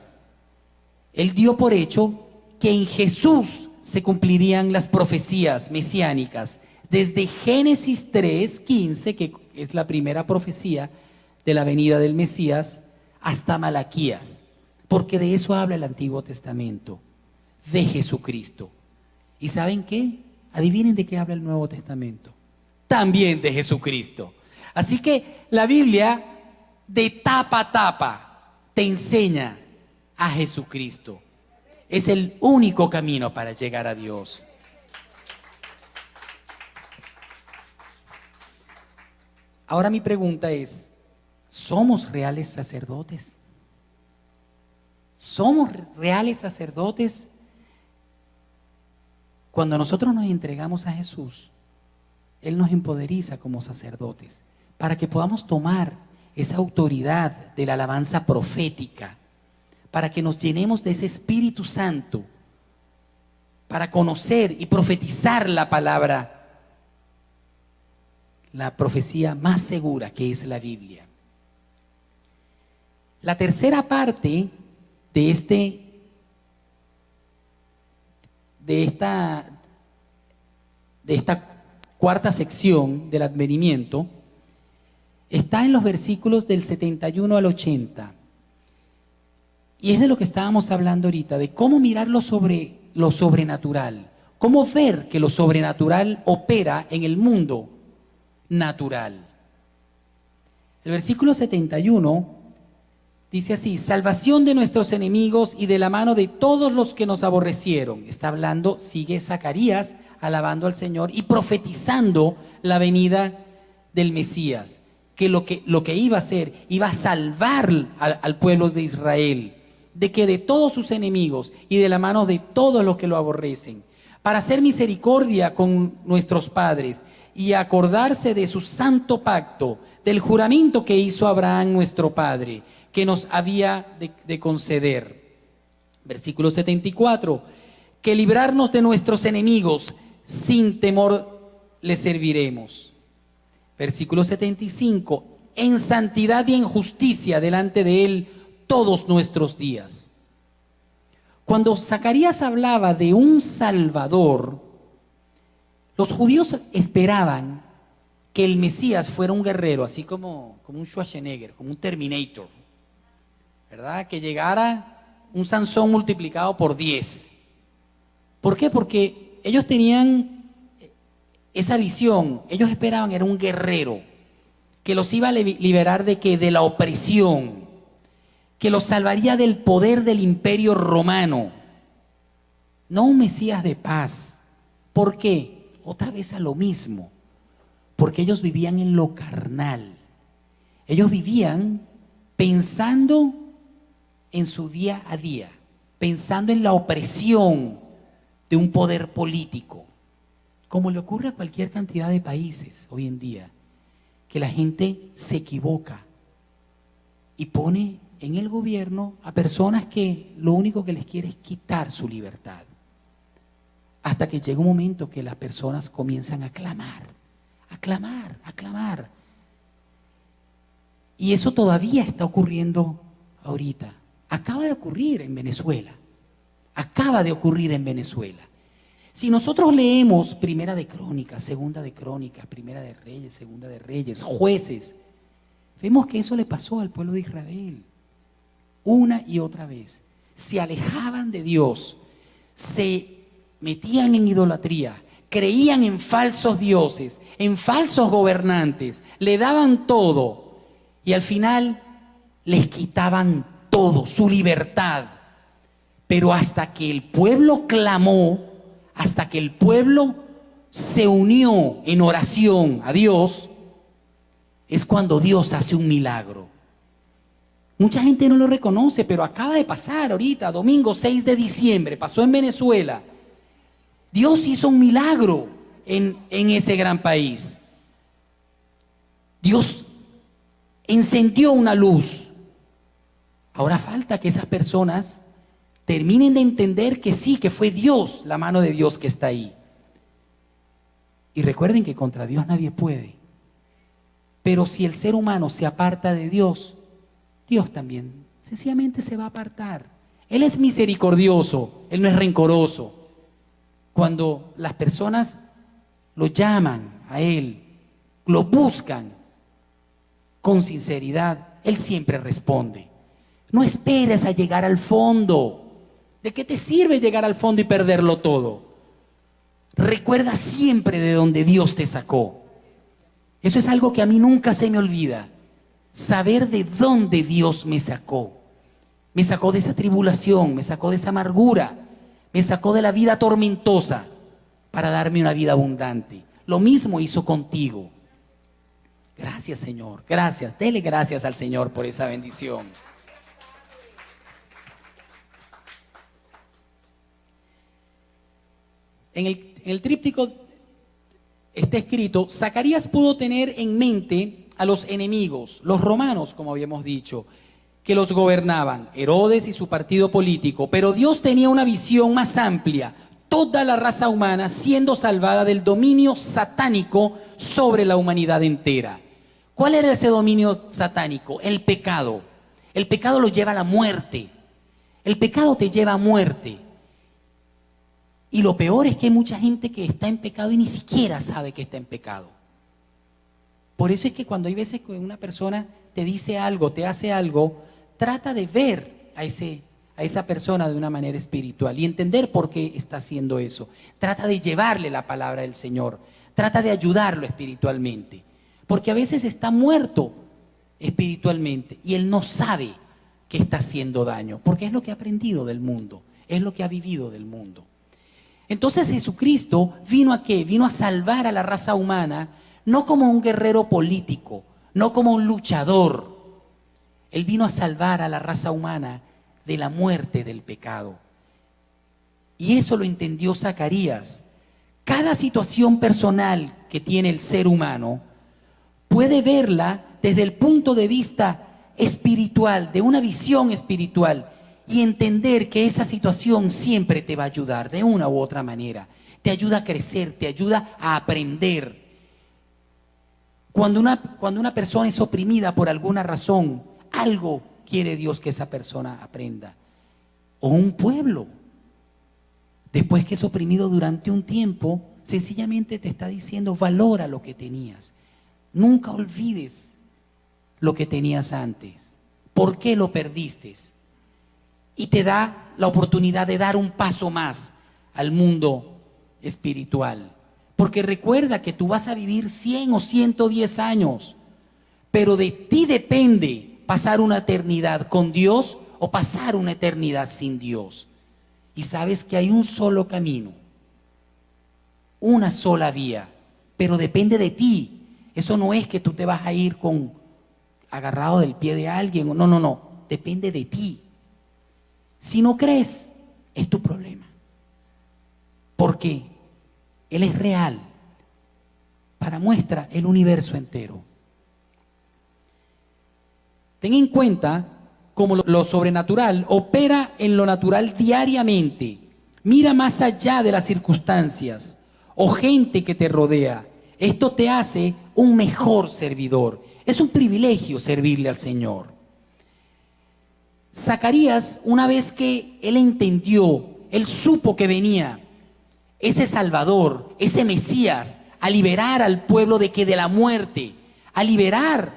Él dio por hecho que en Jesús se cumplirían las profecías mesiánicas. Desde Génesis 3:15, que es la primera profecía de la venida del Mesías hasta Malaquías, porque de eso habla el Antiguo Testamento, de Jesucristo. ¿Y saben qué? Adivinen de qué habla el Nuevo Testamento. También de Jesucristo. Así que la Biblia de tapa a tapa te enseña a Jesucristo. Es el único camino para llegar a Dios. Ahora mi pregunta es, ¿somos reales sacerdotes? ¿Somos reales sacerdotes? Cuando nosotros nos entregamos a Jesús, Él nos empoderiza como sacerdotes para que podamos tomar esa autoridad de la alabanza profética, para que nos llenemos de ese Espíritu Santo, para conocer y profetizar la palabra, la profecía más segura que es la Biblia. La tercera parte de esta cuarta sección del advenimiento está en los versículos del 71 al 80. Y es de lo que estábamos hablando ahorita, de cómo mirar lo sobrenatural, cómo ver que lo sobrenatural opera en el mundo natural. El versículo 71 dice así: salvación de nuestros enemigos y de la mano de todos los que nos aborrecieron. Está hablando, sigue Zacarías alabando al Señor y profetizando la venida del Mesías, que lo que iba a hacer, iba a salvar al pueblo de Israel, de que de todos sus enemigos y de la mano de todos los que lo aborrecen, para hacer misericordia con nuestros padres y acordarse de su santo pacto, del juramento que hizo Abraham nuestro padre, que nos había de conceder. Versículo 74, que librarnos de nuestros enemigos, sin temor le serviremos. Versículo 75, en santidad y en justicia delante de Él todos nuestros días. Cuando Zacarías hablaba de un Salvador, los judíos esperaban que el Mesías fuera un guerrero, así como un Schwarzenegger, como un Terminator, ¿verdad? Que llegara un Sansón multiplicado por 10. ¿Por qué? Porque ellos tenían esa visión. Ellos esperaban era un guerrero que los iba a liberar de ¿qué? De la opresión, que los salvaría del poder del imperio romano, no un Mesías de paz. ¿Por qué? Otra vez a lo mismo, porque ellos vivían en lo carnal. Ellos vivían pensando en su día a día, pensando en la opresión de un poder político, como le ocurre a cualquier cantidad de países hoy en día, que la gente se equivoca y pone en el gobierno a personas que lo único que les quiere es quitar su libertad, hasta que llega un momento que las personas comienzan a clamar, a clamar, a clamar. Y eso todavía está ocurriendo ahorita. Acaba de ocurrir en Venezuela. Acaba de ocurrir en Venezuela. Si nosotros leemos Primera de Crónicas, Segunda de Crónicas, Primera de Reyes, Segunda de Reyes, Jueces, vemos que eso le pasó al pueblo de Israel. Una y otra vez. Se alejaban de Dios, se metían en idolatría, creían en falsos dioses, en falsos gobernantes, le daban todo y al final les quitaban todo, su libertad. Pero hasta que el pueblo clamó, hasta que el pueblo se unió en oración a Dios, es cuando Dios hace un milagro. Mucha gente no lo reconoce, pero acaba de pasar ahorita, domingo 6 de diciembre, pasó en Venezuela. Dios hizo un milagro en ese gran país. Dios encendió una luz. Ahora falta que esas personas terminen de entender que sí, que fue Dios, la mano de Dios que está ahí. Y recuerden que contra Dios nadie puede. Pero si el ser humano se aparta de Dios, Dios también sencillamente se va a apartar. Él es misericordioso, Él no es rencoroso. Cuando las personas lo llaman a Él, lo buscan con sinceridad, Él siempre responde. No esperes a llegar al fondo. ¿De qué te sirve llegar al fondo y perderlo todo? Recuerda siempre de dónde Dios te sacó. Eso es algo que a mí nunca se me olvida. Saber de dónde Dios me sacó. Me sacó de esa tribulación, me sacó de esa amargura, me sacó de la vida tormentosa para darme una vida abundante. Lo mismo hizo contigo. Gracias, Señor, gracias. Dele gracias al Señor por esa bendición. En el tríptico está escrito: Zacarías pudo tener en mente a los enemigos, los romanos, como habíamos dicho, que los gobernaban, Herodes y su partido político, pero Dios tenía una visión más amplia, toda la raza humana siendo salvada del dominio satánico sobre la humanidad entera. ¿Cuál era ese dominio satánico? El pecado. El pecado lo lleva a la muerte. El pecado te lleva a muerte. Y lo peor es que hay mucha gente que está en pecado y ni siquiera sabe que está en pecado. Por eso es que cuando hay veces que una persona te dice algo, te hace algo, trata de ver a esa persona de una manera espiritual y entender por qué está haciendo eso. Trata de llevarle la palabra del Señor. Trata de ayudarlo espiritualmente. Porque a veces está muerto espiritualmente y él no sabe que está haciendo daño. Porque es lo que ha aprendido del mundo. Es lo que ha vivido del mundo. Entonces Jesucristo vino ¿a qué? Vino a salvar a la raza humana, no como un guerrero político, no como un luchador. Él vino a salvar a la raza humana de la muerte del pecado. Y eso lo entendió Zacarías. Cada situación personal que tiene el ser humano puede verla desde el punto de vista espiritual, de una visión espiritual, y entender que esa situación siempre te va a ayudar de una u otra manera. Te ayuda a crecer, te ayuda a aprender. Cuando una persona es oprimida por alguna razón, algo quiere Dios que esa persona aprenda. O un pueblo, después que es oprimido durante un tiempo, sencillamente te está diciendo: valora lo que tenías. Nunca olvides lo que tenías antes. ¿Por qué lo perdiste? Y te da la oportunidad de dar un paso más al mundo espiritual. Porque recuerda que tú vas a vivir 100 o 110 años, pero de ti depende pasar una eternidad con Dios o pasar una eternidad sin Dios. Y sabes que hay un solo camino, una sola vía, pero depende de ti. Eso no es que tú te vas a ir agarrado del pie de alguien. No, depende de ti. Si no crees, es tu problema. Porque Él es real. Para muestra el universo entero. Ten en cuenta cómo lo sobrenatural opera en lo natural diariamente. Mira más allá de las circunstancias o gente que te rodea. Esto te hace un mejor servidor. Es un privilegio servirle al Señor. Zacarías, una vez que él entendió, él supo que venía ese Salvador, ese Mesías, a liberar al pueblo de la muerte, a liberar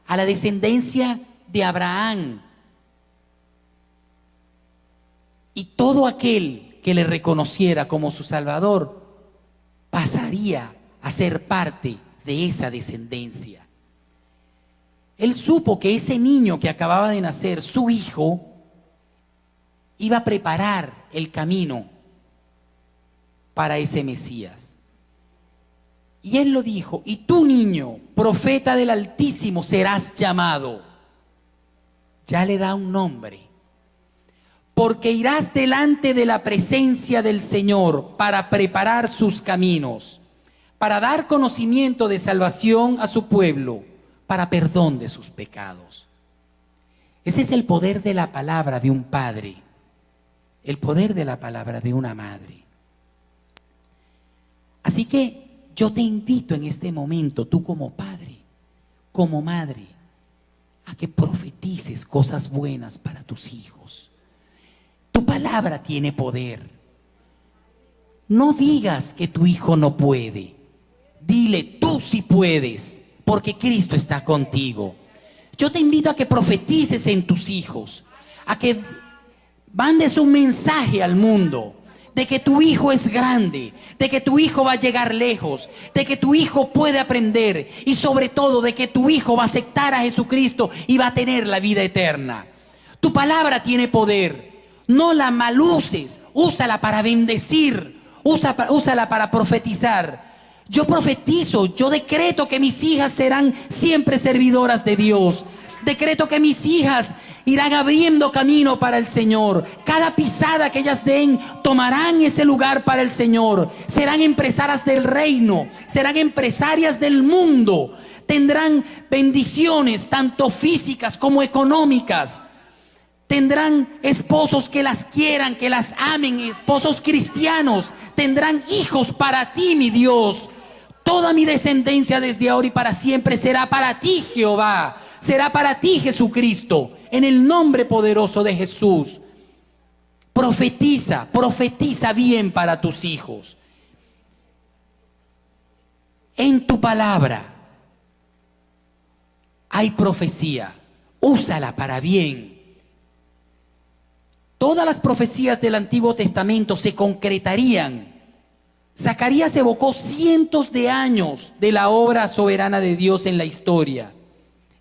a la descendencia de Abraham. Y todo aquel que le reconociera como su Salvador pasaría a ser parte de esa descendencia. Él supo que ese niño que acababa de nacer, su hijo, iba a preparar el camino para ese Mesías. Y él lo dijo: y tú, niño, profeta del Altísimo, serás llamado. Ya le da un nombre. Porque irás delante de la presencia del Señor para preparar sus caminos, para dar conocimiento de salvación a su pueblo, para perdón de sus pecados. Ese es el poder de la palabra de un padre, el poder de la palabra de una madre. Así que yo te invito en este momento, tú como padre, como madre, a que profetices cosas buenas para tus hijos. Tu palabra tiene poder. No digas que tu hijo no puede. Dile: tú sí puedes, porque Cristo está contigo. Yo te invito a que profetices en tus hijos, a que mandes un mensaje al mundo de que tu hijo es grande, de que tu hijo va a llegar lejos, de que tu hijo puede aprender y sobre todo de que tu hijo va a aceptar a Jesucristo y va a tener la vida eterna. Tu palabra tiene poder, no la maluses, úsala para bendecir, úsala para profetizar. Yo profetizo, yo decreto que mis hijas serán siempre servidoras de Dios. Decreto que mis hijas irán abriendo camino para el Señor. Cada pisada que ellas den tomarán ese lugar para el Señor. Serán empresarias del reino, serán empresarias del mundo. Tendrán bendiciones tanto físicas como económicas. Tendrán esposos que las quieran, que las amen, esposos cristianos. Tendrán hijos para ti, mi Dios. Toda mi descendencia desde ahora y para siempre será para ti, Jehová. Será para ti, Jesucristo, en el nombre poderoso de Jesús. Profetiza, profetiza bien para tus hijos. En tu palabra hay profecía, úsala para bien. Todas las profecías del Antiguo Testamento se concretarían. Zacarías evocó cientos de años de la obra soberana de Dios en la historia.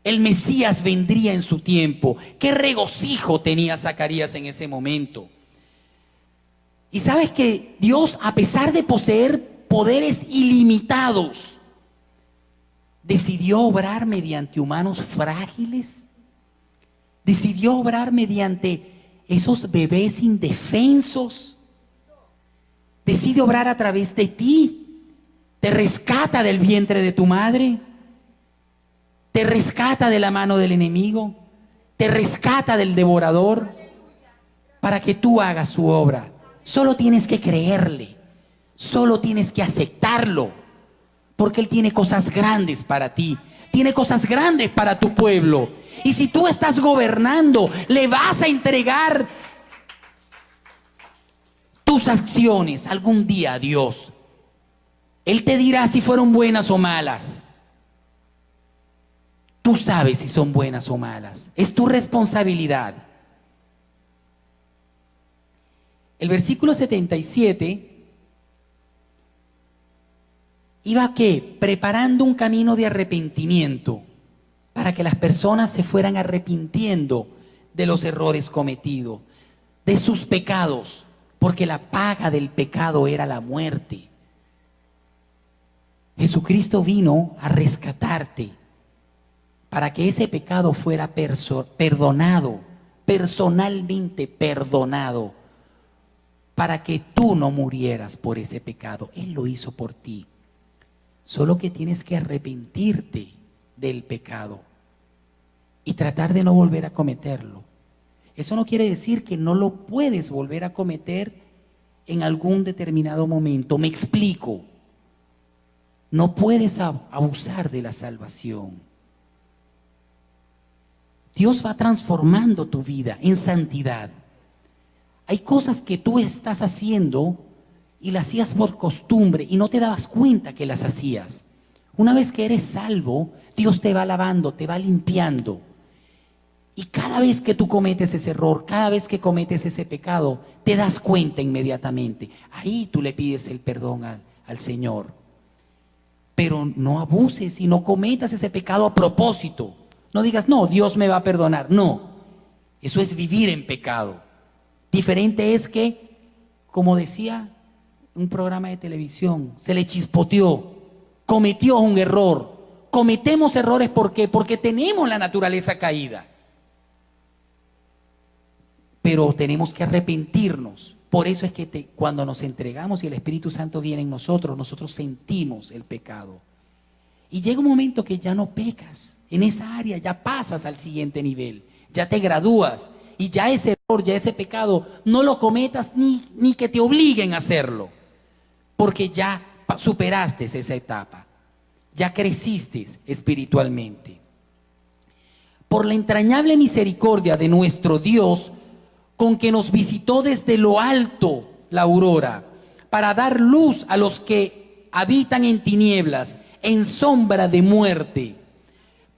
El Mesías vendría en su tiempo. Qué regocijo tenía Zacarías en ese momento. Y sabes que Dios, a pesar de poseer poderes ilimitados, decidió obrar mediante humanos frágiles. Decidió obrar mediante esos bebés indefensos. Decide obrar a través de ti. Te rescata del vientre de tu madre. Te rescata de la mano del enemigo, te rescata del devorador, para que tú hagas su obra. Solo tienes que creerle, solo tienes que aceptarlo, porque Él tiene cosas grandes para ti, tiene cosas grandes para tu pueblo. Y si tú estás gobernando, le vas a entregar tus acciones algún día a Dios. Él te dirá si fueron buenas o malas. Tú sabes si son buenas o malas. Es tu responsabilidad. El versículo 77 iba ¿qué? Preparando un camino de arrepentimiento para que las personas se fueran arrepintiendo de los errores cometidos, de sus pecados, porque la paga del pecado era la muerte. Jesucristo vino a rescatarte, para que ese pecado fuera perdonado, personalmente perdonado, para que tú no murieras por ese pecado. Él lo hizo por ti. Solo que tienes que arrepentirte del pecado y tratar de no volver a cometerlo. Eso no quiere decir que no lo puedes volver a cometer en algún determinado momento. Me explico. No puedes abusar de la salvación. Dios va transformando tu vida en santidad. Hay cosas que tú estás haciendo y las hacías por costumbre y no te dabas cuenta que las hacías. Una vez que eres salvo, Dios te va lavando, te va limpiando. Y cada vez que tú cometes ese error, cada vez que cometes ese pecado, te das cuenta inmediatamente. Ahí tú le pides el perdón al Señor. Pero no abuses y no cometas ese pecado a propósito. No digas, no, Dios me va a perdonar. No, eso es vivir en pecado. Diferente es que, como decía un programa de televisión, se le chispoteó, cometió un error. Cometemos errores, ¿por qué? Porque tenemos la naturaleza caída. Pero tenemos que arrepentirnos. Por eso es que cuando nos entregamos y el Espíritu Santo viene en nosotros, nosotros sentimos el pecado. Y llega un momento que ya no pecas. En esa área ya pasas al siguiente nivel. Ya te gradúas. Y ya ese error, ya ese pecado, no lo cometas ni que te obliguen a hacerlo. Porque ya superaste esa etapa. Ya creciste espiritualmente. Por la entrañable misericordia de nuestro Dios, con que nos visitó desde lo alto la aurora, para dar luz a los que habitan en tinieblas, en sombra de muerte,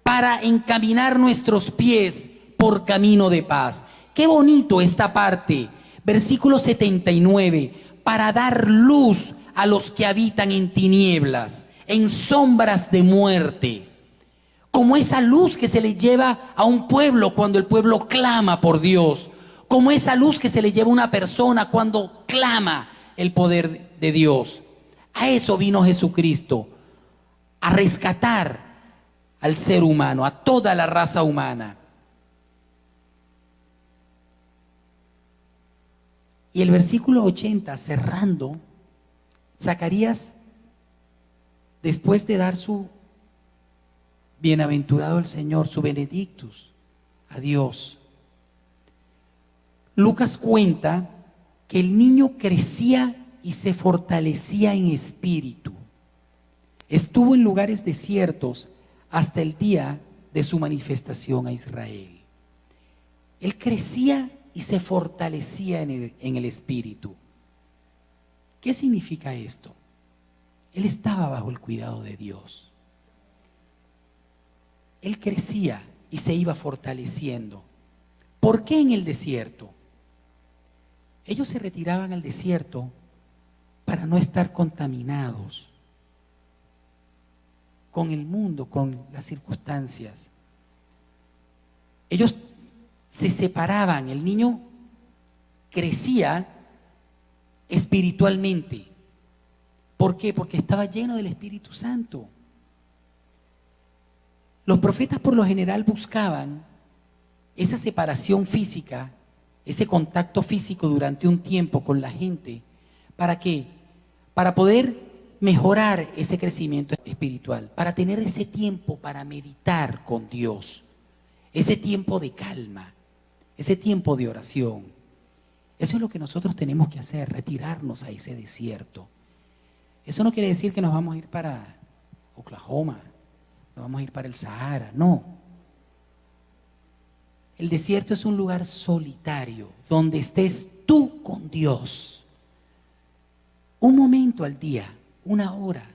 para encaminar nuestros pies por camino de paz. Qué bonito esta parte. Versículo 79, para dar luz a los que habitan en tinieblas, en sombras de muerte. Como esa luz que se le lleva a un pueblo cuando el pueblo clama por Dios. Como esa luz que se le lleva a una persona cuando clama el poder de Dios. A eso vino Jesucristo, a rescatar al ser humano, a toda la raza humana. Y el versículo 80, cerrando, Zacarías, después de dar su bienaventurado el Señor, su benedictus a Dios, Lucas cuenta que el niño crecía y se fortalecía en espíritu. Estuvo en lugares desiertos hasta el día de su manifestación a Israel. Él crecía y se fortalecía en el espíritu. ¿Qué significa esto? Él estaba bajo el cuidado de Dios. Él crecía y se iba fortaleciendo. ¿Por qué en el desierto? Ellos se retiraban al desierto para no estar contaminados con el mundo, con las circunstancias. Ellos se separaban, el niño crecía espiritualmente. ¿Por qué? Porque estaba lleno del Espíritu Santo. Los profetas por lo general buscaban esa separación física, ese contacto físico durante un tiempo con la gente. ¿Para qué? Para poder mejorar ese crecimiento espiritual, para tener ese tiempo para meditar con Dios, ese tiempo de calma, ese tiempo de oración. Eso es lo que nosotros tenemos que hacer, retirarnos a ese desierto. Eso no quiere decir que nos vamos a ir para Oklahoma, nos vamos a ir para el Sahara, no. El desierto es un lugar solitario, donde estés tú con Dios. Un momento al día, 1 hora,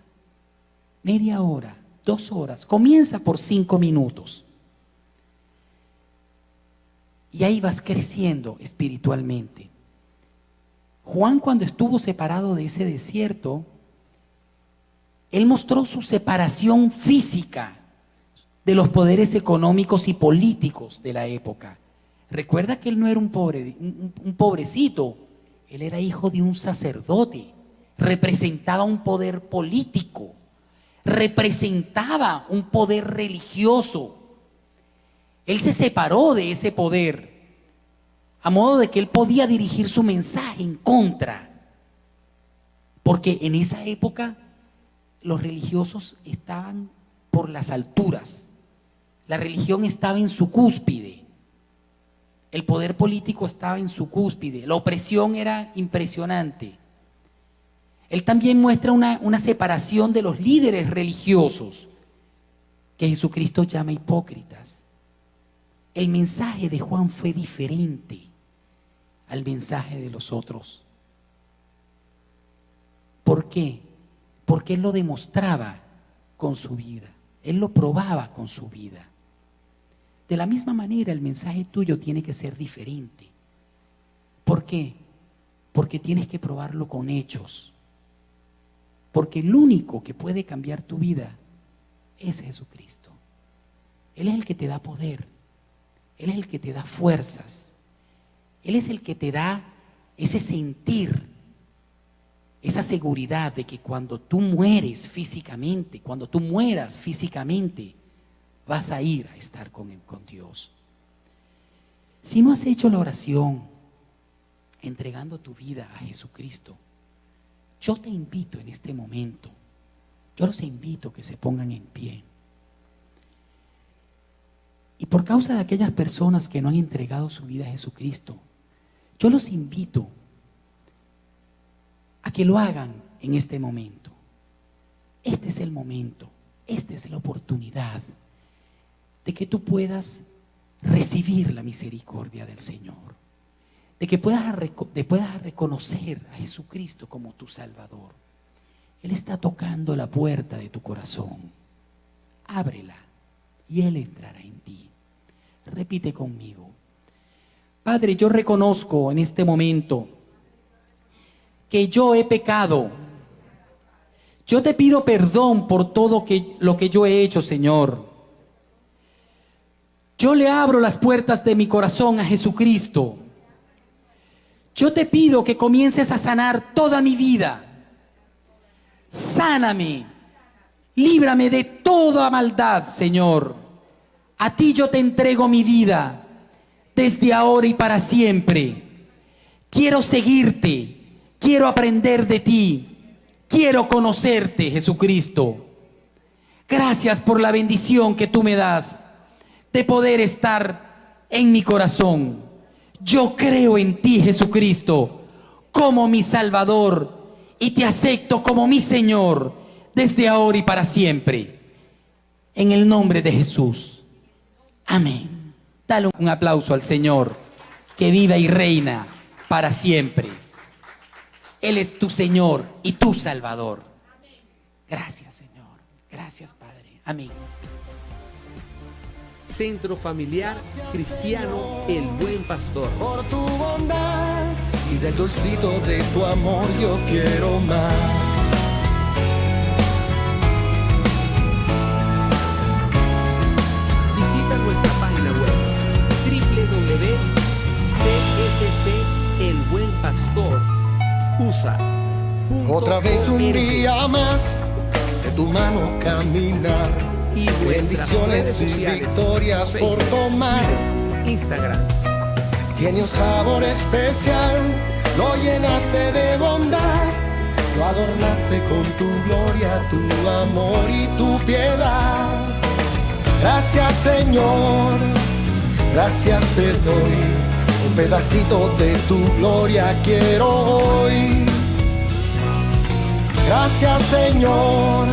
media hora, 2 horas. Comienza por 5 minutos. Y ahí vas creciendo espiritualmente. Juan, cuando estuvo separado de ese desierto, él mostró su separación física de los poderes económicos y políticos de la época. Recuerda que él no era un pobrecito, él era hijo de un sacerdote, representaba un poder político, representaba un poder religioso. Él se separó de ese poder, a modo de que él podía dirigir su mensaje en contra, porque en esa época los religiosos estaban por las alturas. La religión estaba en su cúspide. El poder político estaba en su cúspide. La opresión era impresionante. Él también muestra una separación de los líderes religiosos, que Jesucristo llama hipócritas. El mensaje de Juan fue diferente al mensaje de los otros. ¿Por qué? Porque él lo demostraba con su vida. Él lo probaba con su vida. De la misma manera, el mensaje tuyo tiene que ser diferente. ¿Por qué? Porque tienes que probarlo con hechos. Porque el único que puede cambiar tu vida es Jesucristo. Él es el que te da poder. Él es el que te da fuerzas. Él es el que te da ese sentir, esa seguridad de que cuando tú mueres físicamente, cuando tú mueras físicamente, vas a ir a estar con Dios. Si no has hecho la oración entregando tu vida a Jesucristo, yo te invito en este momento, yo los invito a que se pongan en pie. Y por causa de aquellas personas que no han entregado su vida a Jesucristo, yo los invito a que lo hagan en este momento. Este es el momento, esta es la oportunidad de que tú puedas recibir la misericordia del Señor, de que puedas reconocer a Jesucristo como tu Salvador. Él está tocando la puerta de tu corazón. Ábrela y Él entrará en ti. Repite conmigo. Padre, yo reconozco en este momento que yo he pecado. Yo te pido perdón por todo lo que yo he hecho, Señor. Yo le abro las puertas de mi corazón a Jesucristo. Yo te pido que comiences a sanar toda mi vida. Sáname, líbrame de toda maldad, Señor. A ti yo te entrego mi vida, desde ahora y para siempre. Quiero seguirte, quiero aprender de ti. Quiero conocerte, Jesucristo. Gracias por la bendición que tú me das de poder estar en mi corazón. Yo creo en ti, Jesucristo, como mi Salvador, y te acepto como mi Señor desde ahora y para siempre. En el nombre de Jesús. Amén. Dale un aplauso al Señor, que viva y reina para siempre. Él es tu Señor y tu Salvador. Gracias, Señor. Gracias, Padre. Amén. Centro Familiar Cristiano El Buen Pastor. Por tu bondad y del dulcito de tu amor yo quiero más. Visita nuestra página web www.cscelbuenpastor.USA. Otra vez un día más de tu mano caminar. Y bendiciones y victorias por tomar. Instagram. Tiene un sabor especial, lo llenaste de bondad, lo adornaste con tu gloria, tu amor y tu piedad. Gracias, Señor, gracias te doy, un pedacito de tu gloria quiero hoy. Gracias, Señor,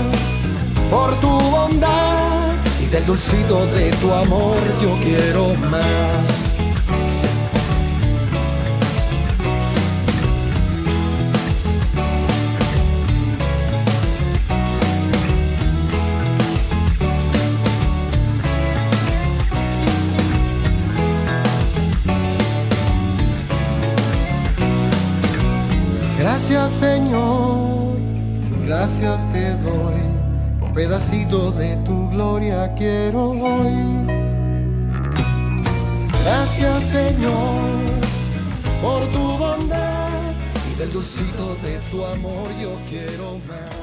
por tu bondad y del dulcito de tu amor yo quiero más. Gracias, Señor, gracias te doy, un pedacito de tu gloria quiero hoy. Gracias, Señor, por tu bondad y del dulcito de tu amor yo quiero más.